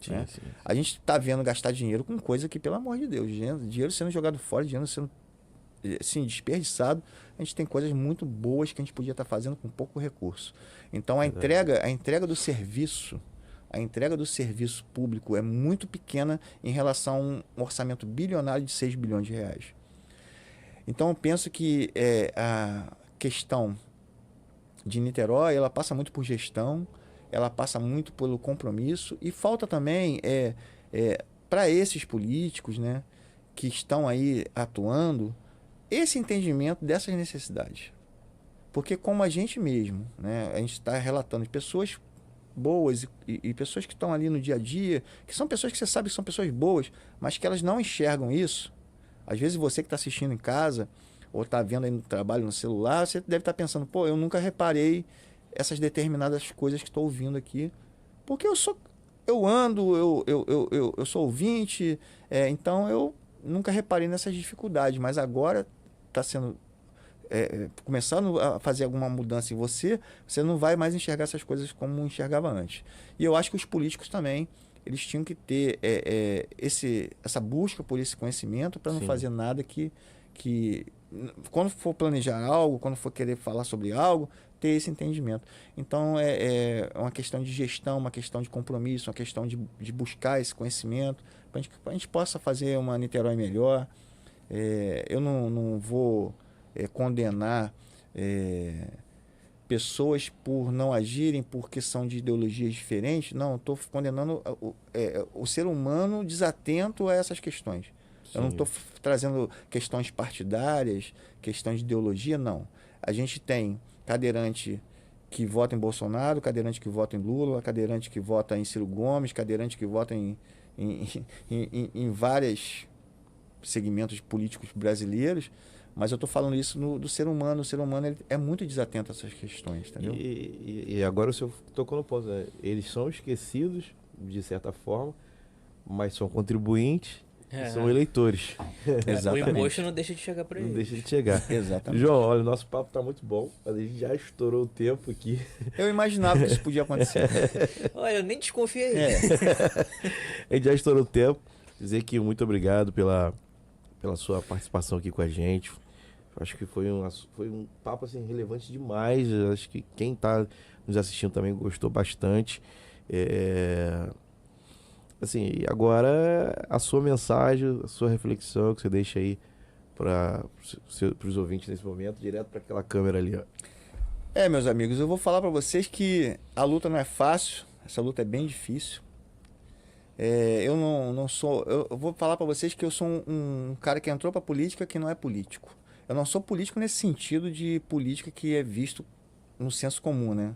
Sim, Né? sim. A gente está vendo gastar dinheiro com coisa que, pelo amor de Deus, dinheiro sendo jogado fora, dinheiro sendo assim, desperdiçado. A gente tem coisas muito boas que a gente podia estar fazendo com pouco recurso. Então a entrega do serviço, público é muito pequena em relação a um orçamento bilionário de 6 bilhões de reais. Então eu penso que a questão de Niterói, ela passa muito por gestão, ela passa muito pelo compromisso, e falta também para esses políticos, né, que estão aí atuando, esse entendimento dessas necessidades. Porque como a gente mesmo, né, a gente está relatando pessoas boas e pessoas que estão ali no dia a dia, que são pessoas que você sabe que são pessoas boas, mas que elas não enxergam isso. Às vezes você que está assistindo em casa, ou está vendo aí no trabalho, no celular, você deve estar pensando, eu nunca reparei essas determinadas coisas que estou ouvindo aqui, porque eu sou ouvinte, então eu nunca reparei nessas dificuldades, mas agora está sendo começando a fazer alguma mudança em você não vai mais enxergar essas coisas como enxergava antes. E eu acho que os políticos também, eles tinham que ter essa busca por esse conhecimento para não Sim. fazer nada que quando for planejar algo, quando for querer falar sobre algo, ter esse entendimento. Então é uma questão de gestão, uma questão de compromisso, uma questão de buscar esse conhecimento para a gente possa fazer uma Niterói melhor. Eu não vou condenar pessoas por não agirem porque são de ideologias diferentes. Não, estou condenando o ser humano desatento a essas questões. Eu não estou trazendo questões partidárias, questões de ideologia, não. A gente tem cadeirante que vota em Bolsonaro, cadeirante que vota em Lula, cadeirante que vota em Ciro Gomes, cadeirante que vota em vários segmentos políticos brasileiros, Mas eu tô falando isso do ser humano. O ser humano ele é muito desatento a essas questões, entendeu? E agora o senhor tocou no ponto, né? Eles são esquecidos, de certa forma, mas são contribuintes, são eleitores. Exatamente. O imposto não deixa de chegar para Não eles. deixa de chegar. Exatamente. João, olha, o nosso papo tá muito bom, mas a gente já estourou o tempo aqui. Eu imaginava que isso podia acontecer. Olha, eu nem desconfiei. A gente já estourou o tempo. Dizer que muito obrigado pela sua participação aqui com a gente. Acho que foi um papo assim, relevante demais. Eu acho que quem está nos assistindo também gostou bastante. Assim, e agora a sua mensagem, a sua reflexão que você deixa aí para os ouvintes nesse momento, direto para aquela câmera ali. Ó. Meus amigos, eu vou falar para vocês que a luta não é fácil. Essa luta é bem difícil. Eu não sou... Eu vou falar para vocês que eu sou um cara que entrou para política que não é político. Eu não sou político nesse sentido de política que é visto no senso comum, né?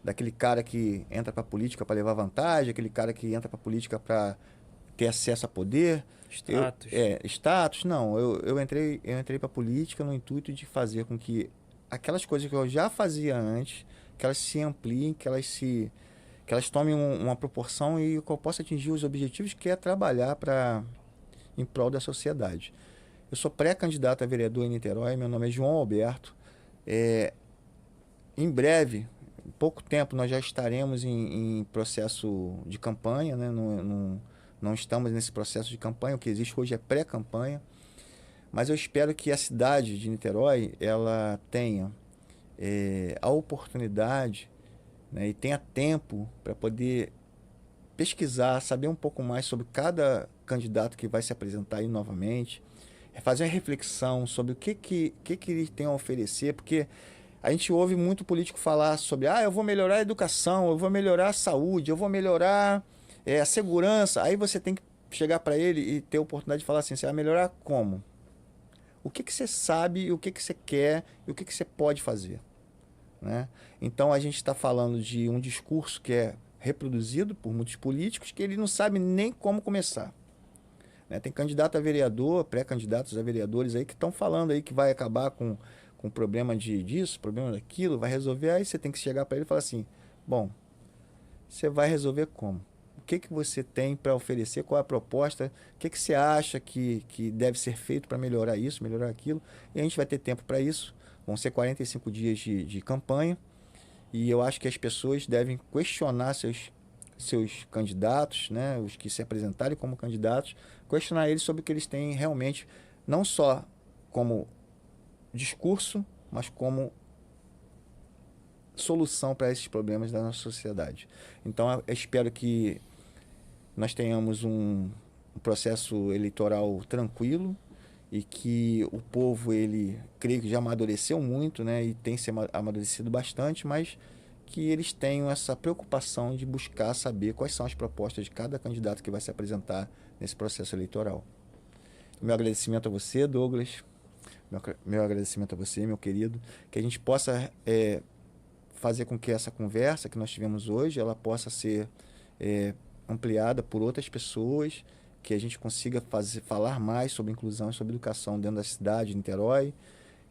Daquele cara que entra para política para levar vantagem, aquele cara que entra para política para ter acesso a poder. Status. Status. Não, eu entrei para política no intuito de fazer com que aquelas coisas que eu já fazia antes, que elas se ampliem, que elas tomem uma proporção e que eu possa atingir os objetivos que é trabalhar em prol da sociedade. Eu sou pré-candidato a vereador em Niterói, meu nome é João Alberto. Em breve, em pouco tempo, nós já estaremos em processo de campanha, né? Não estamos nesse processo de campanha, o que existe hoje é pré-campanha. Mas eu espero que a cidade de Niterói ela tenha a oportunidade, né, e tenha tempo para poder pesquisar, saber um pouco mais sobre cada candidato que vai se apresentar aí novamente, fazer uma reflexão sobre o que ele tem a oferecer, porque a gente ouve muito político falar sobre eu vou melhorar a educação, eu vou melhorar a saúde, eu vou melhorar a segurança. Aí você tem que chegar para ele e ter a oportunidade de falar assim, você vai melhorar como? O que você sabe, o que você quer e o que você pode fazer, né? Então a gente está falando de um discurso que é reproduzido por muitos políticos que ele não sabe nem como começar, né? Tem candidato a vereador, pré-candidatos a vereadores aí que estão falando aí que vai acabar com problema disso, problema daquilo, vai resolver. Aí você tem que chegar para ele e falar assim, bom, você vai resolver como? O que você tem para oferecer? Qual é a proposta? O que você acha que deve ser feito para melhorar isso, melhorar aquilo? E a gente vai ter tempo para isso. Vão ser 45 dias de campanha. E eu acho que as pessoas devem questionar seus candidatos, né? Os que se apresentarem como candidatos, questionar eles sobre o que eles têm realmente, não só como discurso, mas como solução para esses problemas da nossa sociedade. Então, eu espero que nós tenhamos um processo eleitoral tranquilo e que o povo, creio que já amadureceu muito, né, e tem se amadurecido bastante, mas que eles tenham essa preocupação de buscar saber quais são as propostas de cada candidato que vai se apresentar nesse processo eleitoral. Meu agradecimento a você, Douglas, meu agradecimento a você, meu querido, que a gente possa fazer com que essa conversa que nós tivemos hoje, ela possa ser ampliada por outras pessoas, que a gente consiga falar mais sobre inclusão e sobre educação dentro da cidade de Niterói,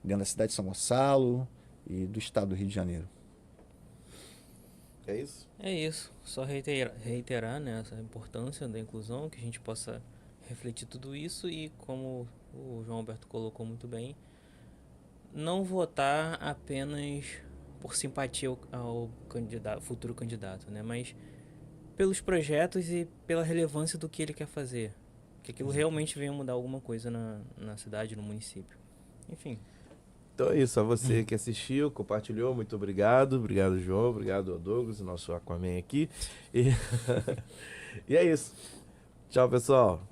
dentro da cidade de São Gonçalo e do estado do Rio de Janeiro. É isso? É isso. Só reiterar, né, essa importância da inclusão, que a gente possa refletir tudo isso e, como o João Alberto colocou muito bem, não votar apenas por simpatia ao futuro candidato, né, mas pelos projetos e pela relevância do que ele quer fazer. Que aquilo realmente venha mudar alguma coisa na cidade, no município. Enfim. Então é isso, a você que assistiu, compartilhou, muito obrigado. Obrigado, João, obrigado, Douglas, nosso Aquaman aqui. E é isso. Tchau, pessoal.